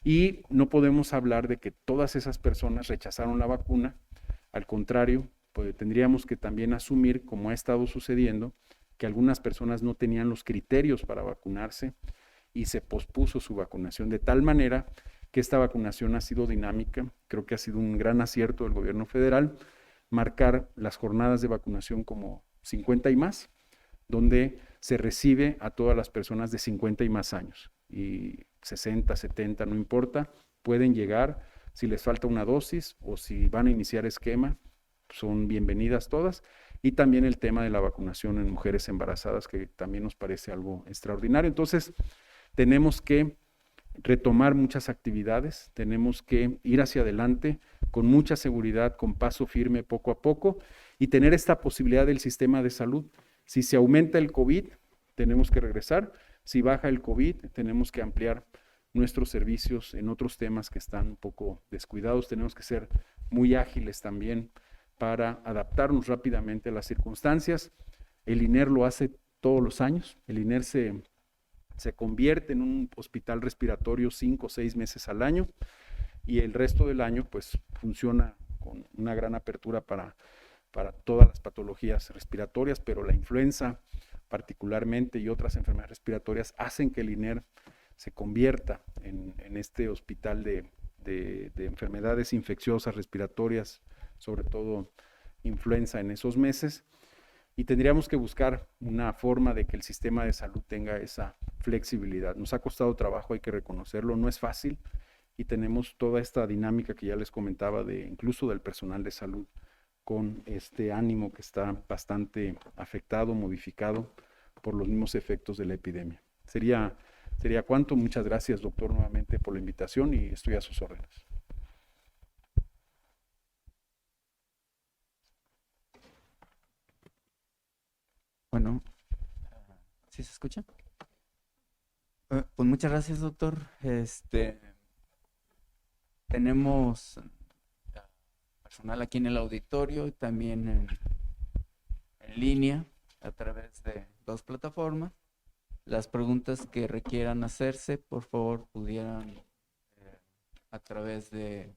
Y no podemos hablar de que todas esas personas rechazaron la vacuna, al contrario, pues tendríamos que también asumir, como ha estado sucediendo, que algunas personas no tenían los criterios para vacunarse y se pospuso su vacunación de tal manera que esta vacunación ha sido dinámica. Creo que ha sido un gran acierto del gobierno federal marcar las jornadas de vacunación como 50 y más, donde se recibe a todas las personas de 50 y más años, y 60, 70, no importa, pueden llegar, si les falta una dosis o si van a iniciar esquema, son bienvenidas todas. Y también el tema de la vacunación en mujeres embarazadas, que también nos parece algo extraordinario. Entonces, tenemos que retomar muchas actividades, tenemos que ir hacia adelante con mucha seguridad, con paso firme, poco a poco, y tener esta posibilidad del sistema de salud. Si se aumenta el COVID, tenemos que regresar. Si baja el COVID, tenemos que ampliar nuestros servicios en otros temas que están un poco descuidados. Tenemos que ser muy ágiles también para adaptarnos rápidamente a las circunstancias. El INER lo hace todos los años. El INER se convierte en un hospital respiratorio 5 o 6 meses al año y el resto del año pues funciona con una gran apertura para todas las patologías respiratorias, pero la influenza particularmente y otras enfermedades respiratorias hacen que el INER se convierta en este hospital de enfermedades infecciosas respiratorias, sobre todo influenza en esos meses, y tendríamos que buscar una forma de que el sistema de salud tenga esa flexibilidad. Nos ha costado trabajo, hay que reconocerlo, no es fácil, y tenemos toda esta dinámica que ya les comentaba incluso del personal de salud, con este ánimo que está bastante afectado, modificado por los mismos efectos de la epidemia. Sería Sería cuanto. Muchas gracias, doctor, nuevamente por la invitación y estoy a sus órdenes. Bueno, ¿sí se escucha? Pues muchas gracias, doctor. Tenemos personal aquí en el auditorio y también en línea a través de 2 plataformas. Las preguntas que requieran hacerse, por favor, pudieran a través de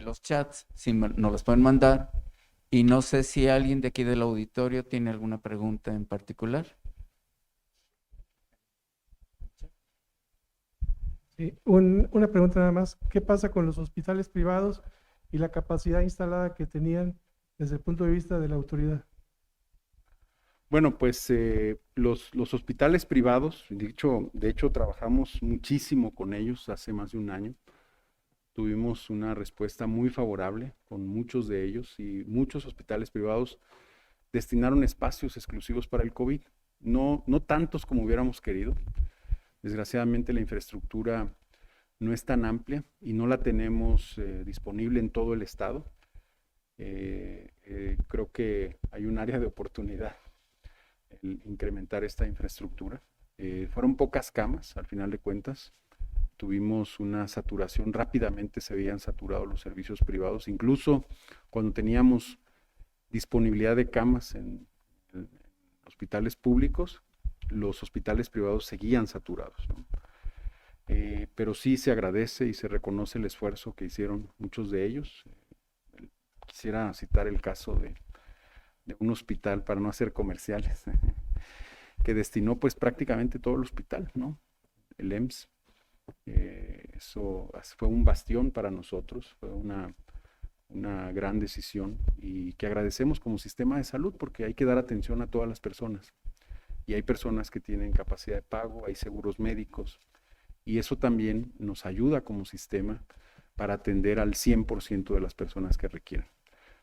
los chats, si nos los pueden mandar. Y no sé si alguien de aquí del auditorio tiene alguna pregunta en particular. Sí, una pregunta nada más. ¿Qué pasa con los hospitales privados y la capacidad instalada que tenían desde el punto de vista de la autoridad? Bueno, pues los hospitales privados, de hecho, trabajamos muchísimo con ellos hace más de un año. Tuvimos una respuesta muy favorable con muchos de ellos y muchos hospitales privados destinaron espacios exclusivos para el COVID. No tantos como hubiéramos querido. Desgraciadamente la infraestructura no es tan amplia y no la tenemos disponible en todo el estado. Creo que hay un área de oportunidad el incrementar esta infraestructura. Fueron pocas camas, al final de cuentas. Tuvimos una saturación, rápidamente se habían saturado los servicios privados, incluso cuando teníamos disponibilidad de camas en hospitales públicos, los hospitales privados seguían saturados, ¿no? Pero sí se agradece y se reconoce el esfuerzo que hicieron muchos de ellos. Quisiera citar el caso de un hospital, para no hacer comerciales, que destinó pues prácticamente todo el hospital, ¿no? El EMS. Eso fue un bastión para nosotros, fue una gran decisión y que agradecemos como sistema de salud porque hay que dar atención a todas las personas y hay personas que tienen capacidad de pago, hay seguros médicos y eso también nos ayuda como sistema para atender al 100% de las personas que requieren.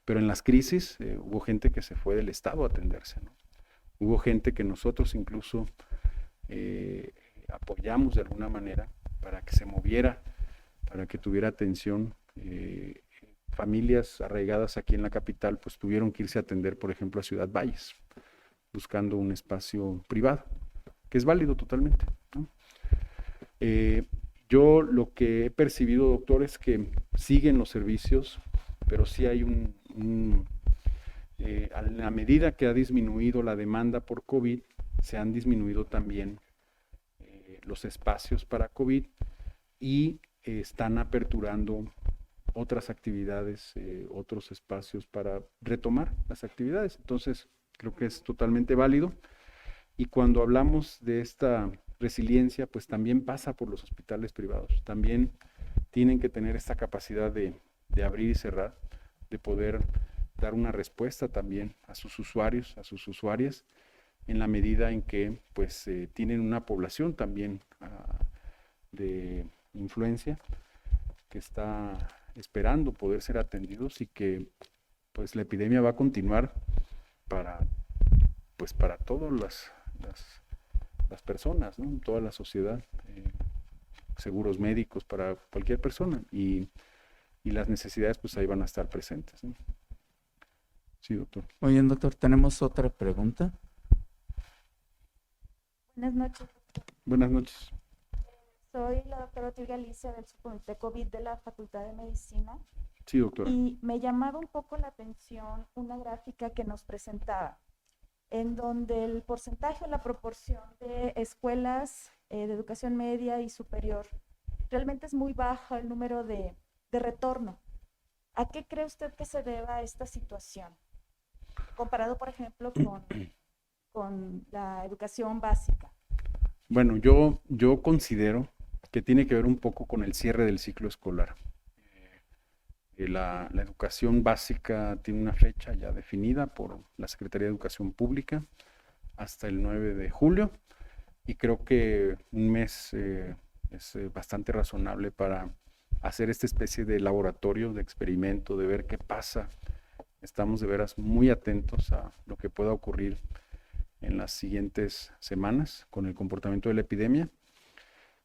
Pero en las crisis hubo gente que se fue del estado a atenderse, ¿no? Hubo gente que nosotros incluso apoyamos de alguna manera para que se moviera, para que tuviera atención. Familias arraigadas aquí en la capital pues tuvieron que irse a atender, por ejemplo, a Ciudad Valles, buscando un espacio privado, que es válido totalmente, ¿no? Yo lo que he percibido, doctor, es que siguen los servicios, pero sí hay a la medida que ha disminuido la demanda por COVID, se han disminuido también los espacios para COVID y están aperturando otras actividades, otros espacios para retomar las actividades. Entonces, creo que es totalmente válido. Y cuando hablamos de esta resiliencia, pues también pasa por los hospitales privados. También tienen que tener esta capacidad de abrir y cerrar, de poder dar una respuesta también a sus usuarios, a sus usuarias, en la medida en que pues tienen una población también de influencia que está esperando poder ser atendidos y que pues la epidemia va a continuar para todas las personas, ¿no? Toda la sociedad, seguros médicos para cualquier persona y las necesidades pues ahí van a estar presentes, ¿no? Sí, doctor. Muy bien, doctor. Tenemos otra pregunta. Buenas noches. Buenas noches. Soy la doctora Otilga Alicia del subcomité COVID de la Facultad de Medicina. Sí, doctora. Y me llamaba un poco la atención una gráfica que nos presentaba, en donde el porcentaje o la proporción de escuelas de educación media y superior realmente es muy baja el número de retorno. ¿A qué cree usted que se deba esta situación? Comparado, por ejemplo, con la educación básica. Bueno, yo considero que tiene que ver un poco con el cierre del ciclo escolar. La educación básica tiene una fecha ya definida por la Secretaría de Educación Pública hasta el 9 de julio y creo que un mes es bastante razonable para hacer esta especie de laboratorio, de experimento, de ver qué pasa. Estamos de veras muy atentos a lo que pueda ocurrir en las siguientes semanas con el comportamiento de la epidemia,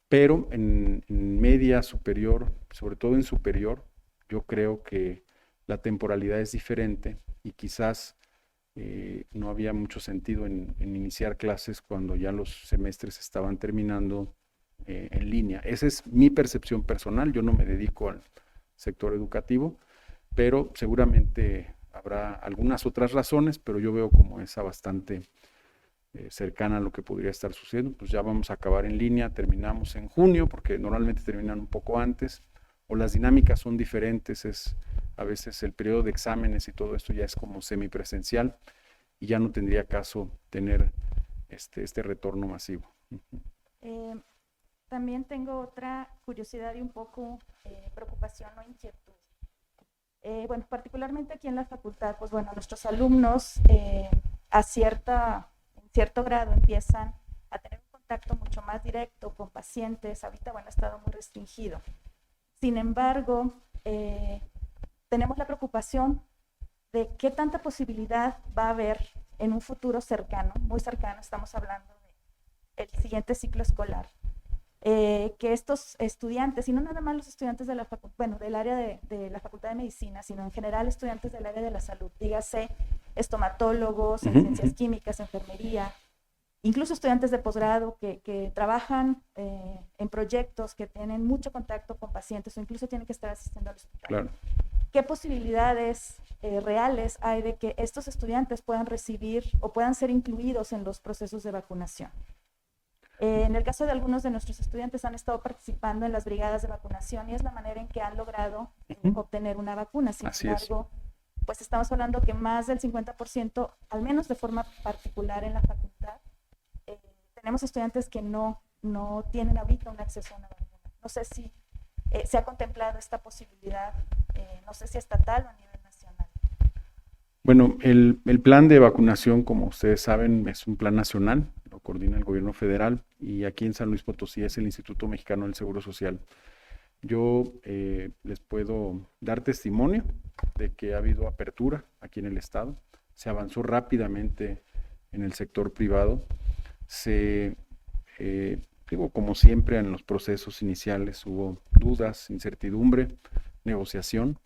pero en media superior, sobre todo en superior, yo creo que la temporalidad es diferente y quizás no había mucho sentido en iniciar clases cuando ya los semestres estaban terminando en línea. Esa es mi percepción personal, yo no me dedico al sector educativo, pero seguramente habrá algunas otras razones, pero yo veo como esa bastante cercana a lo que podría estar sucediendo. Pues ya vamos a acabar en línea, terminamos en junio, porque normalmente terminan un poco antes, o las dinámicas son diferentes, a veces el periodo de exámenes y todo esto ya es como semipresencial, y ya no tendría caso tener este retorno masivo. También tengo otra curiosidad y un poco preocupación o inquietud. Bueno, particularmente aquí en la facultad, pues bueno, nuestros alumnos en cierto grado empiezan a tener un contacto mucho más directo con pacientes. Ahorita, bueno, ha estado muy restringido. Sin embargo, tenemos la preocupación de qué tanta posibilidad va a haber en un futuro cercano, muy cercano, estamos hablando del siguiente ciclo escolar, que estos estudiantes, y no nada más los estudiantes de del área de la Facultad de Medicina, sino en general estudiantes del área de la salud, dígase estomatólogos, en ciencias químicas, enfermería, incluso estudiantes de posgrado que trabajan en proyectos que tienen mucho contacto con pacientes o incluso tienen que estar asistiendo al hospital. Claro. ¿Qué posibilidades reales hay de que estos estudiantes puedan recibir o puedan ser incluidos en los procesos de vacunación? En el caso de algunos de nuestros estudiantes han estado participando en las brigadas de vacunación y es la manera en que han logrado obtener una vacuna. Sin embargo, pues estamos hablando que más del 50%, al menos de forma particular en la facultad, tenemos estudiantes que no tienen ahorita un acceso a una vacuna. No sé si se ha contemplado esta posibilidad, no sé si estatal o a nivel nacional. Bueno, el plan de vacunación, como ustedes saben, es un plan nacional, lo coordina el gobierno federal y aquí en San Luis Potosí es el Instituto Mexicano del Seguro Social. Yo les puedo dar testimonio de que ha habido apertura aquí en el estado, se avanzó rápidamente en el sector privado, como siempre en los procesos iniciales hubo dudas, incertidumbre, negociación,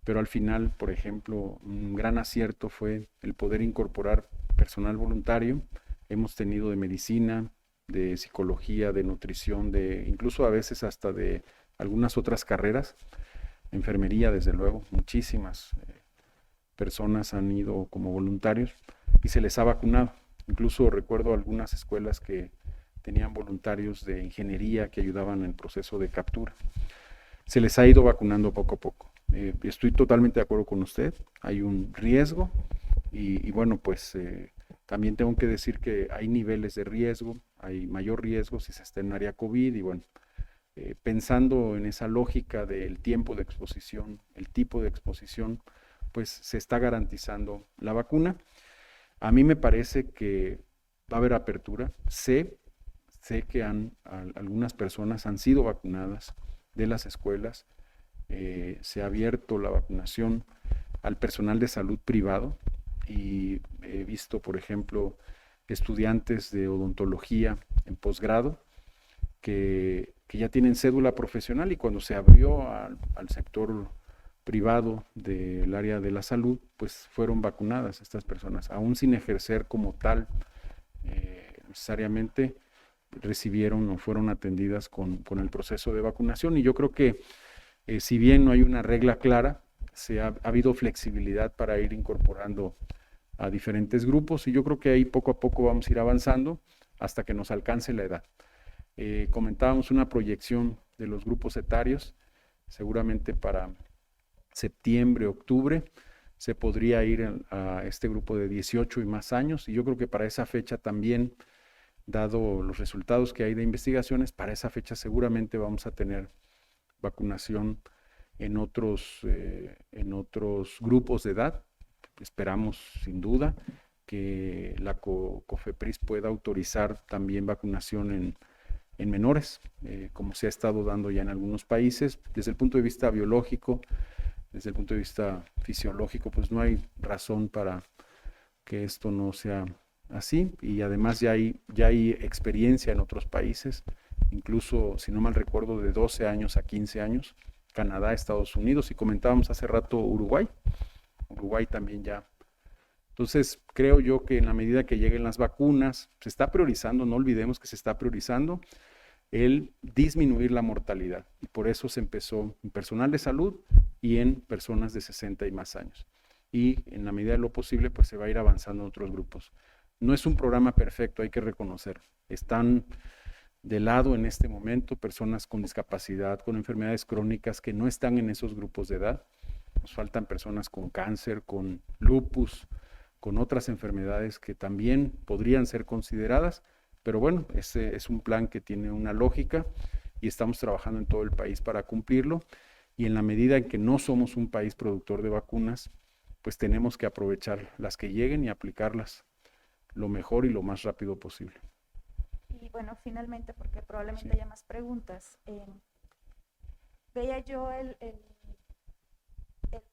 pero al final, por ejemplo, un gran acierto fue el poder incorporar personal voluntario. Hemos tenido de medicina, de psicología, de nutrición, incluso a veces hasta de algunas otras carreras, enfermería, desde luego, muchísimas personas han ido como voluntarios y se les ha vacunado. Incluso recuerdo algunas escuelas que tenían voluntarios de ingeniería que ayudaban en el proceso de captura. Se les ha ido vacunando poco a poco. Estoy totalmente de acuerdo con usted, hay un riesgo y bueno, pues también tengo que decir que hay niveles de riesgo, hay mayor riesgo si se está en área COVID y bueno, pensando en esa lógica del tiempo de exposición, el tipo de exposición, pues se está garantizando la vacuna. A mí me parece que va a haber apertura, sé que algunas personas han sido vacunadas de las escuelas, se ha abierto la vacunación al personal de salud privado y he visto, por ejemplo, estudiantes de odontología en posgrado que ya tienen cédula profesional y cuando se abrió al sector privado del área de la salud, pues fueron vacunadas estas personas, aún sin ejercer como tal necesariamente, recibieron o fueron atendidas con el proceso de vacunación y yo creo que si bien no hay una regla clara, ha habido flexibilidad para ir incorporando a diferentes grupos y yo creo que ahí poco a poco vamos a ir avanzando hasta que nos alcance la edad. Comentábamos una proyección de los grupos etarios, seguramente para septiembre, octubre, se podría ir a este grupo de 18 y más años y yo creo que para esa fecha también, dado los resultados que hay de investigaciones, para esa fecha seguramente vamos a tener vacunación en otros grupos de edad. Esperamos sin duda que la COFEPRIS pueda autorizar también vacunación en menores, como se ha estado dando ya en algunos países. Desde el punto de vista biológico, desde el punto de vista fisiológico, pues no hay razón para que esto no sea así, y además ya hay experiencia en otros países, incluso, si no mal recuerdo, de 12 años a 15 años, Canadá, Estados Unidos, y comentábamos hace rato Uruguay también ya. Entonces, creo yo que en la medida que lleguen las vacunas, se está priorizando, no olvidemos que se está priorizando el disminuir la mortalidad, y por eso se empezó en personal de salud y en personas de 60 y más años. Y en la medida de lo posible, pues se va a ir avanzando en otros grupos. No es un programa perfecto, hay que reconocer. Están de lado en este momento personas con discapacidad, con enfermedades crónicas que no están en esos grupos de edad. Nos faltan personas con cáncer, con lupus, con otras enfermedades que también podrían ser consideradas, pero bueno, ese es un plan que tiene una lógica y estamos trabajando en todo el país para cumplirlo, y en la medida en que no somos un país productor de vacunas, pues tenemos que aprovechar las que lleguen y aplicarlas lo mejor y lo más rápido posible. Y bueno, finalmente, porque probablemente Sí. haya más preguntas, veía yo el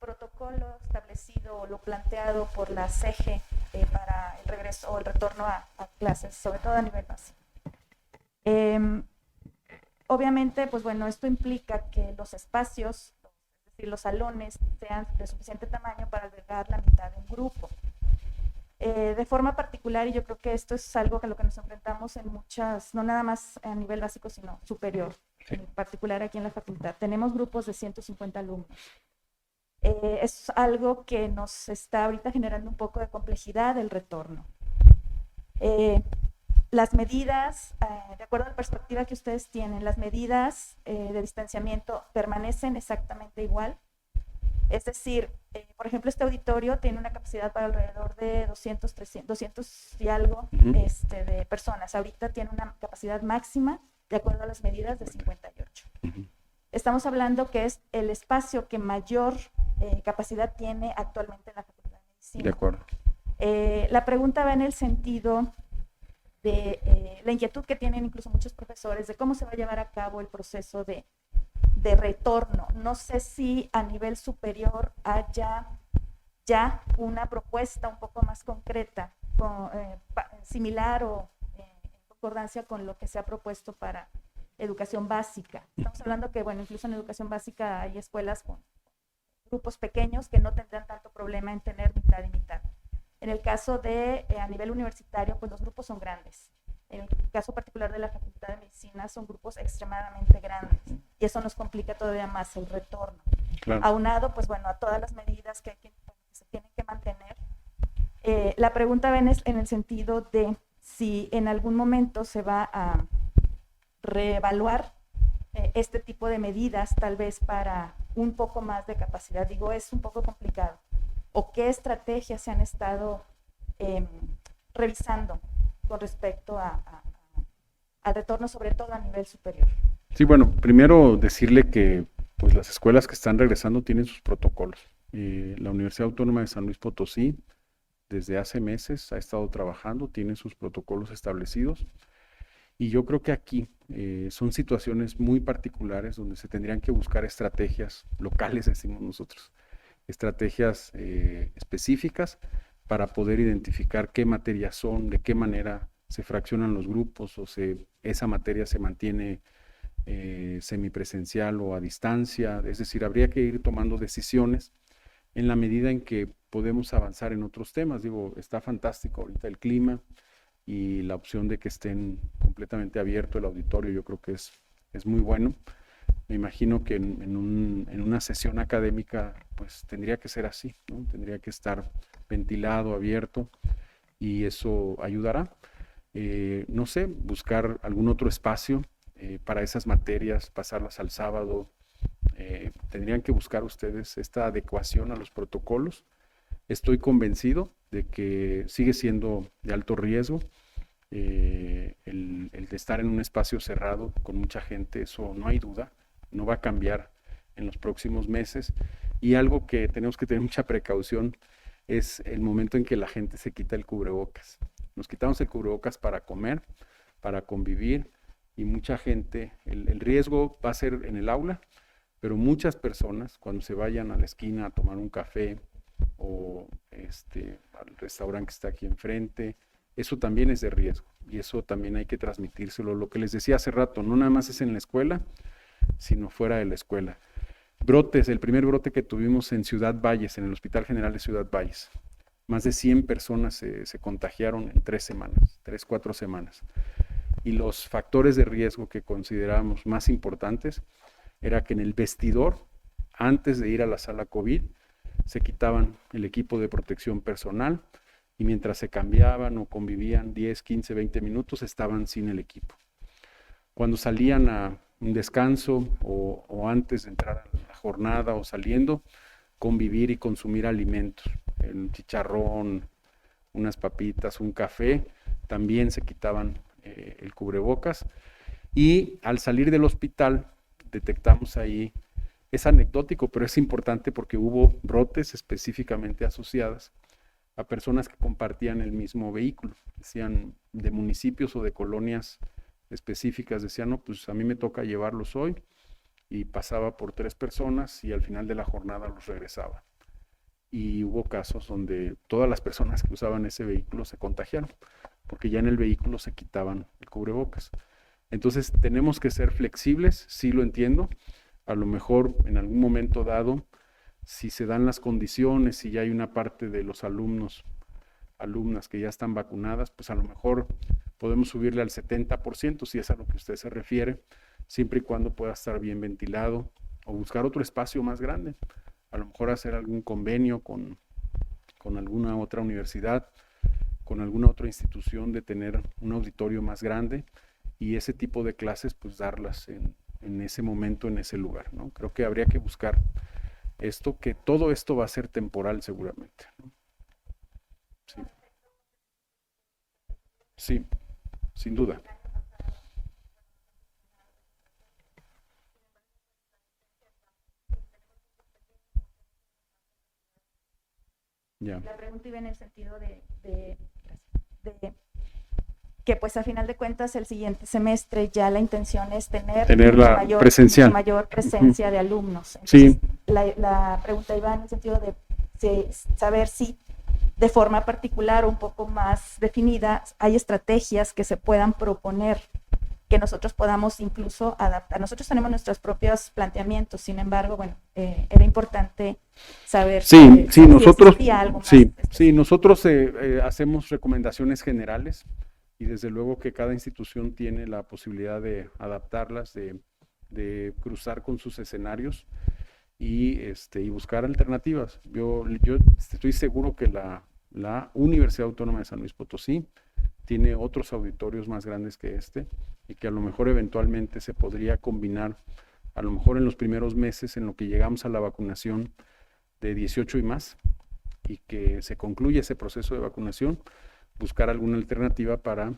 protocolo establecido o lo planteado por la CEGE para el regreso o el retorno a clases, sobre todo a nivel básico. Obviamente, pues bueno, esto implica que los espacios, es decir, los salones, sean de suficiente tamaño para albergar la mitad de un grupo. De forma particular, y yo creo que esto es algo a lo que nos enfrentamos en muchas, no nada más a nivel básico, sino superior, Sí. en particular aquí en la facultad. Tenemos grupos de 150 alumnos. Es algo que nos está ahorita generando un poco de complejidad el retorno. Las medidas, de acuerdo a la perspectiva que ustedes tienen, las medidas de distanciamiento permanecen exactamente igual. Es decir, por ejemplo, este auditorio tiene una capacidad para alrededor de 200 y algo de personas. Ahorita tiene una capacidad máxima, de acuerdo a las medidas, de 58. Estamos hablando que es el espacio que mayor capacidad tiene actualmente en la Facultad de Medicina. De acuerdo. La pregunta va en el sentido de la inquietud que tienen incluso muchos profesores de cómo se va a llevar a cabo el proceso de retorno. No sé si a nivel superior haya ya una propuesta un poco más concreta, similar o en concordancia con lo que se ha propuesto para educación básica. Estamos hablando que, bueno, incluso en educación básica hay escuelas con grupos pequeños que no tendrán tanto problema en tener mitad y mitad. En el caso de a nivel universitario, pues los grupos son grandes. En el caso particular de la Facultad de Medicina son grupos extremadamente grandes y eso nos complica todavía más el retorno. Claro. Aunado, pues bueno, a todas las medidas que se tienen que mantener. La pregunta va en el sentido de si en algún momento se va a reevaluar este tipo de medidas, tal vez para un poco más de capacidad. Digo, es un poco complicado. ¿O qué estrategias se han estado revisando con respecto al retorno, sobre todo a nivel superior? Sí, bueno, primero decirle que pues las escuelas que están regresando tienen sus protocolos. La Universidad Autónoma de San Luis Potosí desde hace meses ha estado trabajando, tiene sus protocolos establecidos, y yo creo que aquí son situaciones muy particulares donde se tendrían que buscar estrategias locales, decimos nosotros, estrategias específicas para poder identificar qué materias son, de qué manera se fraccionan los grupos o esa materia se mantiene semipresencial o a distancia. Es decir, habría que ir tomando decisiones en la medida en que podemos avanzar en otros temas. Digo, está fantástico ahorita el clima y la opción de que estén completamente abierto el auditorio, yo creo que es muy bueno. Me imagino que en una sesión académica pues tendría que ser así, ¿no? Tendría que estar ventilado, abierto, y eso ayudará. No sé, buscar algún otro espacio para esas materias, pasarlas al sábado. Tendrían que buscar ustedes esta adecuación a los protocolos. Estoy convencido de que sigue siendo de alto riesgo el de estar en un espacio cerrado con mucha gente, eso no hay duda, no va a cambiar en los próximos meses, y algo que tenemos que tener mucha precaución es el momento en que la gente se quita el cubrebocas. Nos quitamos el cubrebocas para comer, para convivir, y mucha gente, el riesgo va a ser en el aula, pero muchas personas cuando se vayan a la esquina a tomar un café o al restaurante que está aquí enfrente, eso también es de riesgo y eso también hay que transmitírselo. Lo que les decía hace rato, no nada más es en la escuela, sino fuera de la escuela. Brotes, el primer brote que tuvimos en Ciudad Valles, en el Hospital General de Ciudad Valles. Más de 100 personas se contagiaron en 3 semanas, 3, 4 semanas. Y los factores de riesgo que considerábamos más importantes era que en el vestidor, antes de ir a la sala COVID, se quitaban el equipo de protección personal y mientras se cambiaban o convivían 10, 15, 20 minutos, estaban sin el equipo. Cuando salían a un descanso o antes de entrar a la jornada o saliendo, convivir y consumir alimentos, el chicharrón, unas papitas, un café, también se quitaban el cubrebocas. Y al salir del hospital detectamos ahí, es anecdótico, pero es importante porque hubo brotes específicamente asociadas a personas que compartían el mismo vehículo, decían de municipios o de colonias específicas, decían, no, pues a mí me toca llevarlos hoy, y pasaba por 3 personas y al final de la jornada los regresaba. Y hubo casos donde todas las personas que usaban ese vehículo se contagiaron, porque ya en el vehículo se quitaban el cubrebocas. Entonces tenemos que ser flexibles, sí lo entiendo, a lo mejor en algún momento dado, si se dan las condiciones, si ya hay una parte de los alumnas que ya están vacunadas, pues a lo mejor podemos subirle al 70%, si es a lo que usted se refiere, siempre y cuando pueda estar bien ventilado o buscar otro espacio más grande. A lo mejor hacer algún convenio con alguna otra universidad, con alguna otra institución de tener un auditorio más grande y ese tipo de clases pues darlas en ese momento, en ese lugar, ¿no? Creo que habría que buscar esto, que todo esto va a ser temporal seguramente, ¿no? Sí. Sí, sin duda. Ya. La pregunta iba en el sentido de que pues a final de cuentas el siguiente semestre ya la intención es tener la presencial. mayor presencia de alumnos. Entonces, Sí. La pregunta iba en el sentido de saber si de forma particular o un poco más definida hay estrategias que se puedan proponer, que nosotros podamos incluso adaptar. Nosotros tenemos nuestros propios planteamientos, sin embargo, bueno, era importante saber Sí, si nosotros, existía algo más sí, específico. nosotros hacemos recomendaciones generales y desde luego que cada institución tiene la posibilidad de adaptarlas, de cruzar con sus escenarios y buscar alternativas. Yo estoy seguro que la Universidad Autónoma de San Luis Potosí tiene otros auditorios más grandes que este y que a lo mejor eventualmente se podría combinar, a lo mejor en los primeros meses en lo que llegamos a la vacunación de 18 y más y que se concluya ese proceso de vacunación, buscar alguna alternativa para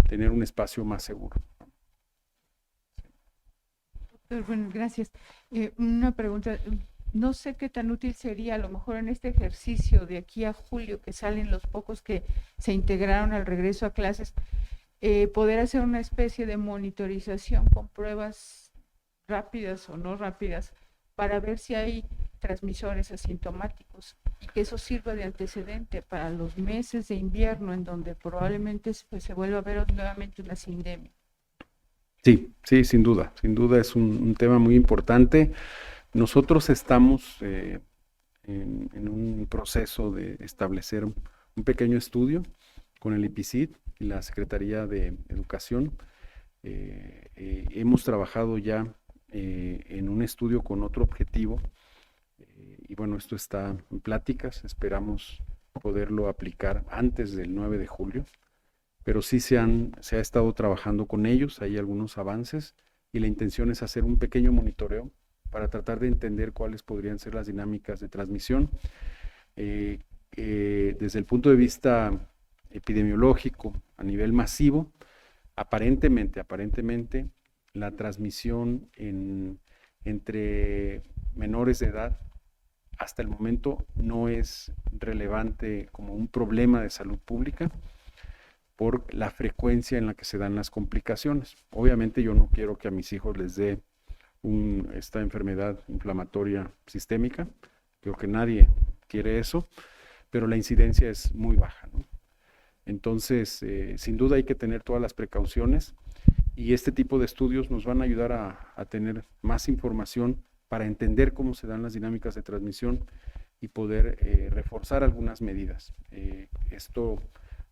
tener un espacio más seguro. Bueno, gracias. Una pregunta, no sé qué tan útil sería a lo mejor en este ejercicio de aquí a julio, que salen los pocos que se integraron al regreso a clases, poder hacer una especie de monitorización con pruebas rápidas o no rápidas para ver si hay transmisores asintomáticos y que eso sirva de antecedente para los meses de invierno en donde probablemente pues, se vuelva a ver nuevamente una sindemia. Sí, sin duda es un tema muy importante. Nosotros estamos en un proceso de establecer un pequeño estudio con el IPICIT y la Secretaría de Educación. Hemos trabajado ya en un estudio con otro objetivo y bueno, esto está en pláticas, esperamos poderlo aplicar antes del 9 de julio, pero sí se ha estado trabajando con ellos, hay algunos avances y la intención es hacer un pequeño monitoreo para tratar de entender cuáles podrían ser las dinámicas de transmisión. Desde el punto de vista epidemiológico, a nivel masivo, aparentemente, la transmisión entre menores de edad hasta el momento no es relevante como un problema de salud pública por la frecuencia en la que se dan las complicaciones. Obviamente yo no quiero que a mis hijos les dé esta enfermedad inflamatoria sistémica, creo que nadie quiere eso, pero la incidencia es muy baja, ¿no? Entonces, sin duda hay que tener todas las precauciones y este tipo de estudios nos van a ayudar a tener más información para entender cómo se dan las dinámicas de transmisión y poder reforzar algunas medidas. Esto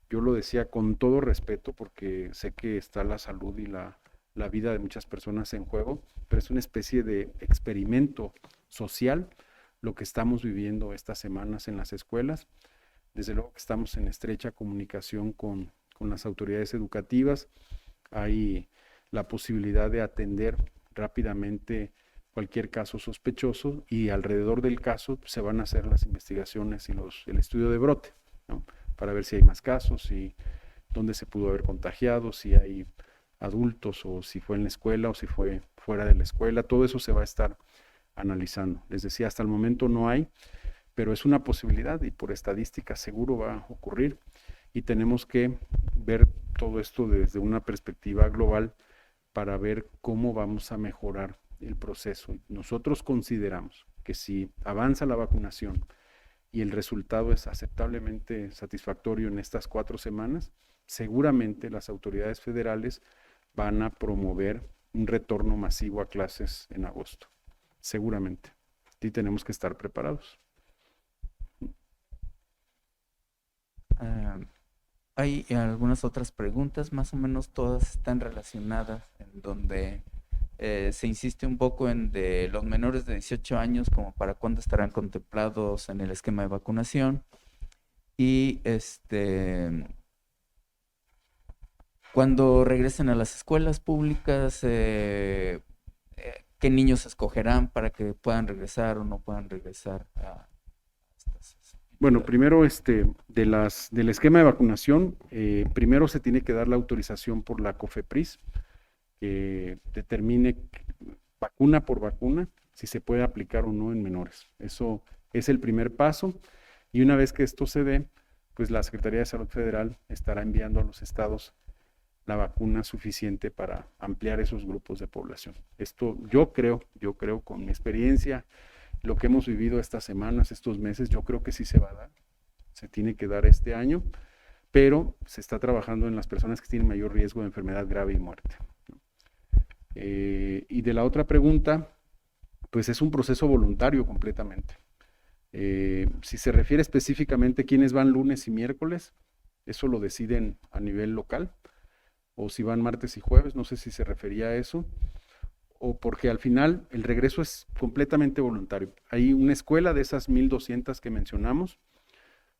yo lo decía con todo respeto porque sé que está la salud y la vida de muchas personas en juego, pero es una especie de experimento social lo que estamos viviendo estas semanas en las escuelas. Desde luego que estamos en estrecha comunicación con las autoridades educativas. Hay la posibilidad de atender rápidamente cualquier caso sospechoso y alrededor del caso se van a hacer las investigaciones y el estudio de brote, ¿no? Para ver si hay más casos y dónde se pudo haber contagiado, si hay adultos o si fue en la escuela o si fue fuera de la escuela. Todo eso se va a estar analizando. Les decía, hasta el momento no hay, pero es una posibilidad y por estadística seguro va a ocurrir y tenemos que ver todo esto desde una perspectiva global para ver cómo vamos a mejorar el proceso. Nosotros consideramos que si avanza la vacunación y el resultado es aceptablemente satisfactorio en estas 4 semanas, seguramente las autoridades federales van a promover un retorno masivo a clases en agosto. Seguramente. Y tenemos que estar preparados. Hay algunas otras preguntas, más o menos todas están relacionadas, en donde se insiste un poco en de los menores de 18 años, como para cuándo estarán contemplados en el esquema de vacunación. Y cuando regresen a las escuelas públicas, ¿qué niños escogerán para que puedan regresar o no puedan regresar a estas? Bueno, primero del esquema de vacunación, primero se tiene que dar la autorización por la COFEPRIS, que determine vacuna por vacuna si se puede aplicar o no en menores. Eso es el primer paso y una vez que esto se dé, pues la Secretaría de Salud Federal estará enviando a los estados la vacuna suficiente para ampliar esos grupos de población. Esto yo creo con mi experiencia, lo que hemos vivido estas semanas, estos meses, yo creo que sí se va a dar, se tiene que dar este año, pero se está trabajando en las personas que tienen mayor riesgo de enfermedad grave y muerte. Y de la otra pregunta, pues es un proceso voluntario completamente. Si se refiere específicamente a quiénes van lunes y miércoles, eso lo deciden a nivel local, o si van martes y jueves, no sé si se refería a eso, o porque al final el regreso es completamente voluntario. Hay una escuela de esas 1,200 que mencionamos,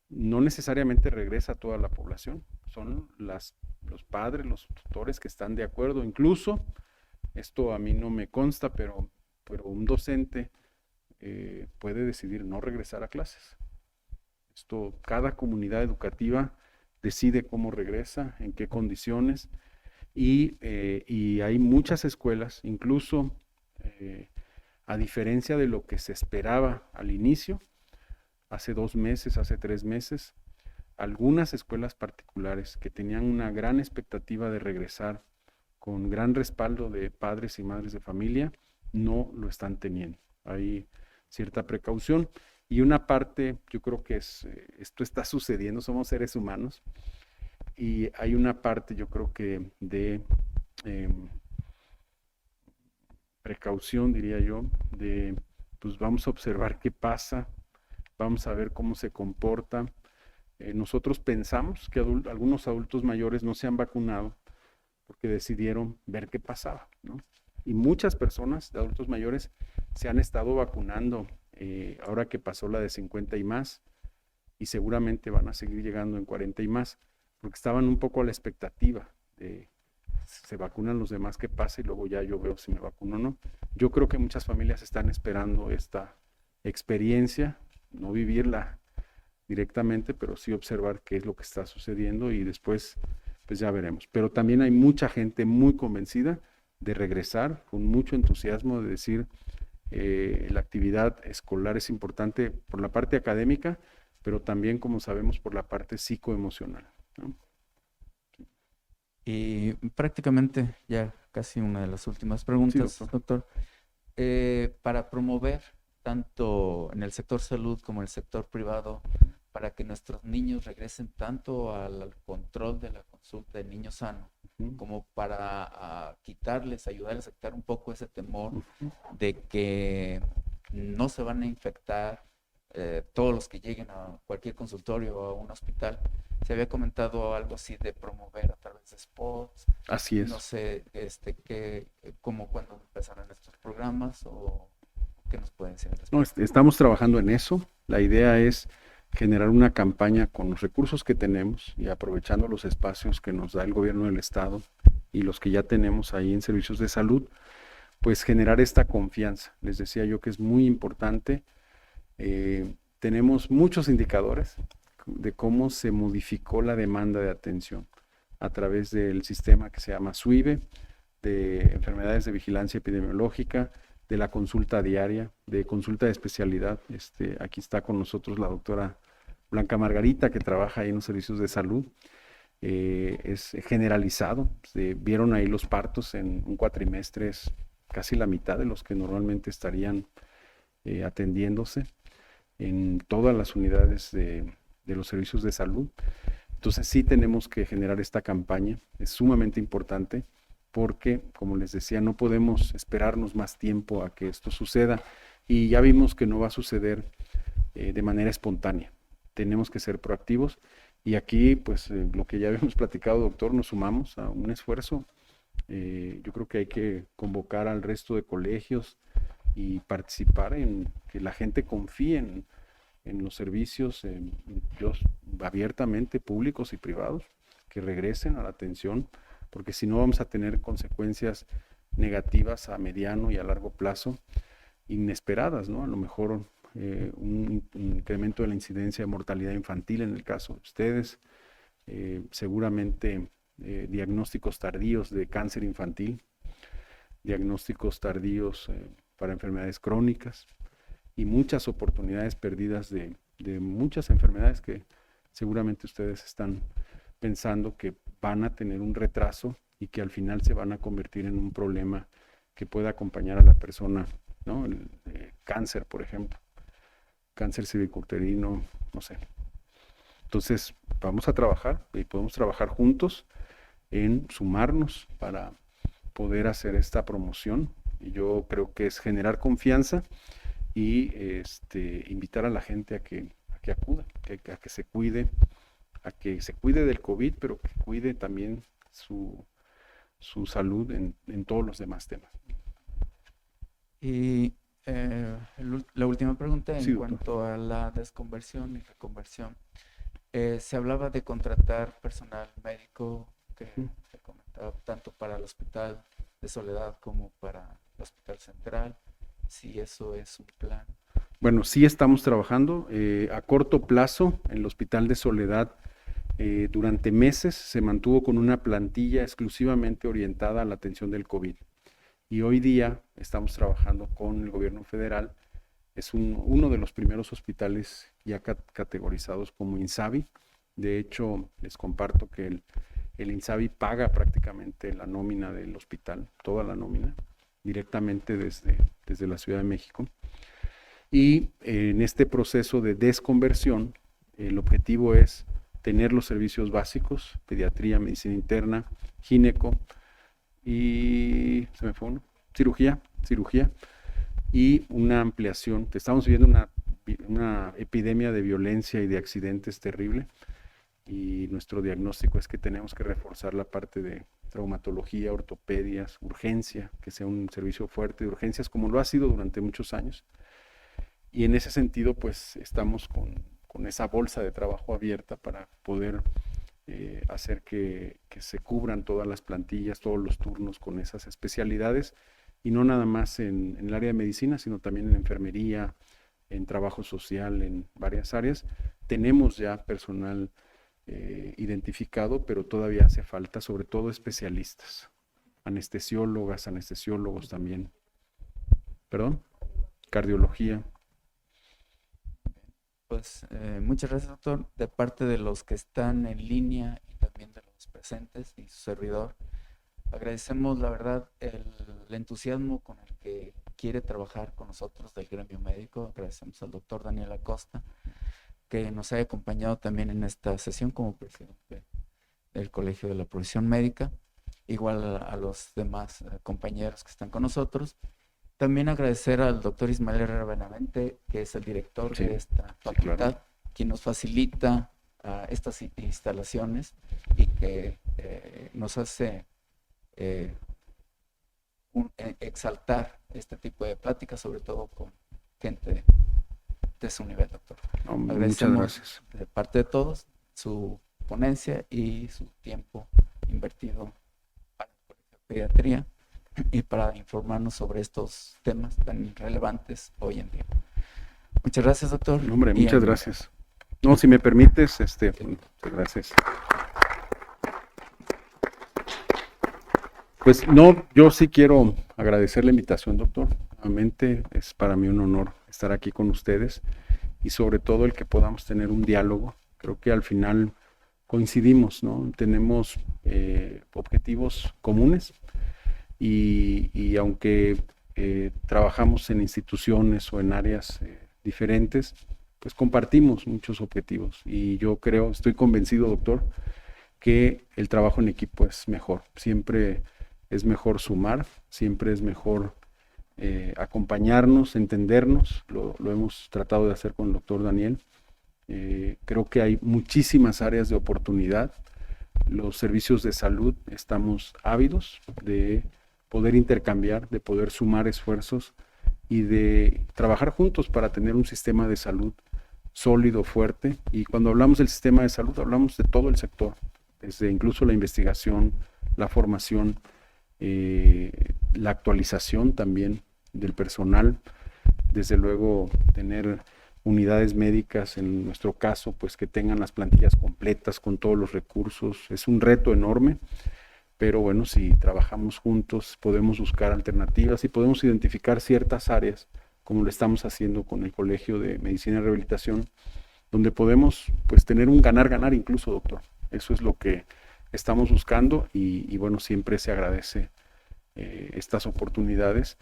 no necesariamente regresa a toda la población, son los padres, los tutores que están de acuerdo, incluso, esto a mí no me consta, pero un docente puede decidir no regresar a clases. Cada comunidad educativa decide cómo regresa, en qué condiciones, y hay muchas escuelas, incluso a diferencia de lo que se esperaba al inicio, hace 2 meses, hace 3 meses, algunas escuelas particulares que tenían una gran expectativa de regresar con gran respaldo de padres y madres de familia, no lo están teniendo. Hay cierta precaución y una parte, yo creo que esto está sucediendo, somos seres humanos, y hay una parte, yo creo que de precaución, diría yo, pues vamos a observar qué pasa, vamos a ver cómo se comporta. Nosotros pensamos que algunos adultos mayores no se han vacunado porque decidieron ver qué pasaba, ¿no? Y muchas personas de adultos mayores se han estado vacunando ahora que pasó la de 50 y más, y seguramente van a seguir llegando en 40 y más, porque estaban un poco a la expectativa de se vacunan los demás, qué pasa, y luego ya yo veo si me vacuno o no. Yo creo que muchas familias están esperando esta experiencia, no vivirla directamente, pero sí observar qué es lo que está sucediendo y después pues ya veremos. Pero también hay mucha gente muy convencida de regresar con mucho entusiasmo, de decir la actividad escolar es importante por la parte académica, pero también, como sabemos, por la parte psicoemocional, ¿no? Y prácticamente ya casi una de las últimas preguntas, Sí, doctor. Para promover tanto en el sector salud como en el sector privado para que nuestros niños regresen tanto al control de la consulta del niño sano, como para ayudarles a quitar un poco ese temor de que no se van a infectar todos los que lleguen a cualquier consultorio o a un hospital. Se había comentado algo así de promover a través de spots. Así es. No sé, cómo cuando empezaron estos programas o qué nos pueden decir. No, estamos trabajando en eso. La idea es generar una campaña con los recursos que tenemos y aprovechando los espacios que nos da el gobierno del estado y los que ya tenemos ahí en servicios de salud, pues generar esta confianza. Les decía yo que es muy importante. Tenemos muchos indicadores de cómo se modificó la demanda de atención a través del sistema que se llama SWIVE, de enfermedades de vigilancia epidemiológica, de la consulta diaria, de consulta de especialidad. Aquí está con nosotros la doctora Blanca Margarita, que trabaja ahí en los servicios de salud. Es generalizado. Vieron ahí los partos en un cuatrimestre, es casi la mitad de los que normalmente estarían atendiéndose en todas las unidades de los servicios de salud. Entonces sí tenemos que generar esta campaña, es sumamente importante porque, como les decía, no podemos esperarnos más tiempo a que esto suceda y ya vimos que no va a suceder de manera espontánea. Tenemos que ser proactivos y aquí, pues, lo que ya habíamos platicado, doctor, nos sumamos a un esfuerzo. Yo creo que hay que convocar al resto de colegios y participar en que la gente confíe en los servicios abiertamente públicos y privados, que regresen a la atención, porque si no vamos a tener consecuencias negativas a mediano y a largo plazo, inesperadas, ¿no? A lo mejor un incremento de la incidencia de mortalidad infantil en el caso de ustedes, seguramente diagnósticos tardíos de cáncer infantil, diagnósticos tardíos para enfermedades crónicas y muchas oportunidades perdidas de muchas enfermedades que seguramente ustedes están pensando que van a tener un retraso y que al final se van a convertir en un problema que pueda acompañar a la persona, ¿no? El cáncer, por ejemplo, cáncer cervicuterino, no sé. Entonces, vamos a trabajar y podemos trabajar juntos en sumarnos para poder hacer esta promoción. Y yo creo que es generar confianza y invitar a la gente a que acuda, a que se cuide, del COVID, pero que cuide también su salud en todos los demás temas. Y la última pregunta en Sí, doctor. cuanto a la desconversión y reconversión. Se hablaba de contratar personal médico que se comentaba tanto para el Hospital de Soledad como para el Hospital Central, si eso es un plan. Bueno, sí estamos trabajando a corto plazo en el Hospital de Soledad. Durante meses se mantuvo con una plantilla exclusivamente orientada a la atención del COVID. Y hoy día estamos trabajando con el gobierno federal. Es uno de los primeros hospitales ya categorizados como INSABI. De hecho, les comparto que el INSABI paga prácticamente la nómina del hospital, toda la nómina, directamente desde la Ciudad de México. Y en este proceso de desconversión, el objetivo es tener los servicios básicos, pediatría, medicina interna, gineco y, se me fue uno, cirugía, y una ampliación. Estamos viviendo una epidemia de violencia y de accidentes terrible y nuestro diagnóstico es que tenemos que reforzar la parte de traumatología, ortopedias, urgencia, que sea un servicio fuerte de urgencias como lo ha sido durante muchos años. Y en ese sentido, pues estamos con esa bolsa de trabajo abierta para poder hacer que se cubran todas las plantillas, todos los turnos con esas especialidades, y no nada más en el área de medicina, sino también en enfermería, en trabajo social, en varias áreas. Tenemos ya personal identificado, pero todavía hace falta, sobre todo especialistas, anestesiólogos también. ¿Perdón? Cardiología. Pues muchas gracias, doctor. De parte de los que están en línea y también de los presentes y su servidor, agradecemos la verdad el entusiasmo con el que quiere trabajar con nosotros del gremio médico. Agradecemos al doctor Daniel Acosta que nos haya acompañado también en esta sesión como presidente del Colegio de la Profesión Médica, igual a los demás compañeros que están con nosotros. También agradecer al doctor Ismael Herrera Benavente, que es el director Sí, de esta facultad, claro. quien nos facilita estas instalaciones y que nos hace exaltar este tipo de pláticas, sobre todo con gente de su nivel, doctor. No, muchas Agradecemos gracias. de parte de todos su ponencia y su tiempo invertido para la pediatría y para informarnos sobre estos temas tan relevantes hoy en día. Muchas gracias, doctor. No, hombre, Y muchas ánimo. gracias. No, si me permites, muchas gracias. Pues no, yo sí quiero agradecer la invitación, doctor. Nuevamente es para mí un honor estar aquí con ustedes y sobre todo el que podamos tener un diálogo. Creo que al final coincidimos, ¿no? Tenemos objetivos comunes y aunque trabajamos en instituciones o en áreas diferentes, pues compartimos muchos objetivos y yo creo, estoy convencido, doctor, que el trabajo en equipo es mejor. Siempre es mejor sumar, siempre es mejor acompañarnos, entendernos. Lo hemos tratado de hacer con el doctor Daniel. Creo que hay muchísimas áreas de oportunidad. Los servicios de salud estamos ávidos de poder intercambiar, de poder sumar esfuerzos y de trabajar juntos para tener un sistema de salud sólido, fuerte. Y cuando hablamos del sistema de salud, hablamos de todo el sector, desde incluso la investigación, la formación, la actualización también del personal, desde luego tener unidades médicas, en nuestro caso, pues que tengan las plantillas completas con todos los recursos. Es un reto enorme, pero bueno, si trabajamos juntos podemos buscar alternativas y podemos identificar ciertas áreas, como lo estamos haciendo con el Colegio de Medicina y Rehabilitación, donde podemos pues tener un ganar-ganar incluso, doctor. Eso es lo que estamos buscando y bueno, siempre se agradece estas oportunidades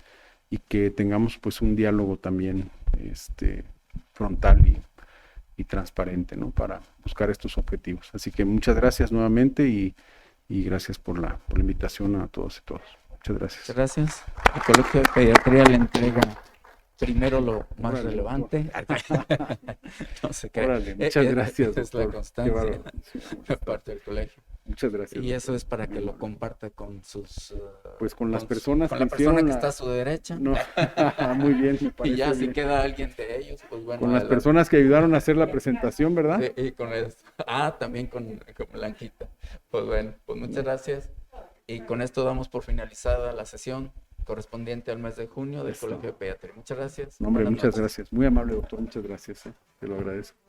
y que tengamos pues un diálogo también frontal y transparente, ¿no? Para buscar estos objetivos. Así que muchas gracias nuevamente y gracias por la invitación a todos y todas. Muchas gracias. Muchas gracias. El Colegio de Pediatría le entrega primero lo más Órale, relevante. No se cree. Órale, muchas gracias, Esa es la doctor. Qué constancia bárbaro. Sí, de parte del colegio. Muchas gracias. Y doctor. eso es para que Muy lo amable. comparta con sus... Pues con las personas con que la persona hicieron que la- está a su derecha. No, muy bien, me Y parece ya si bien. queda alguien de ellos, pues bueno. Con las adelante. personas que ayudaron a hacer la presentación, ¿verdad? Sí, y con esto. También con Blanquita. Pues bueno, pues muchas gracias. Y con esto damos por finalizada la sesión correspondiente al mes de junio del Eso. Colegio de Pediatría. Muchas gracias. No, hombre, Buenas muchas noches. gracias. Muy amable, doctor, muchas gracias. Te lo agradezco.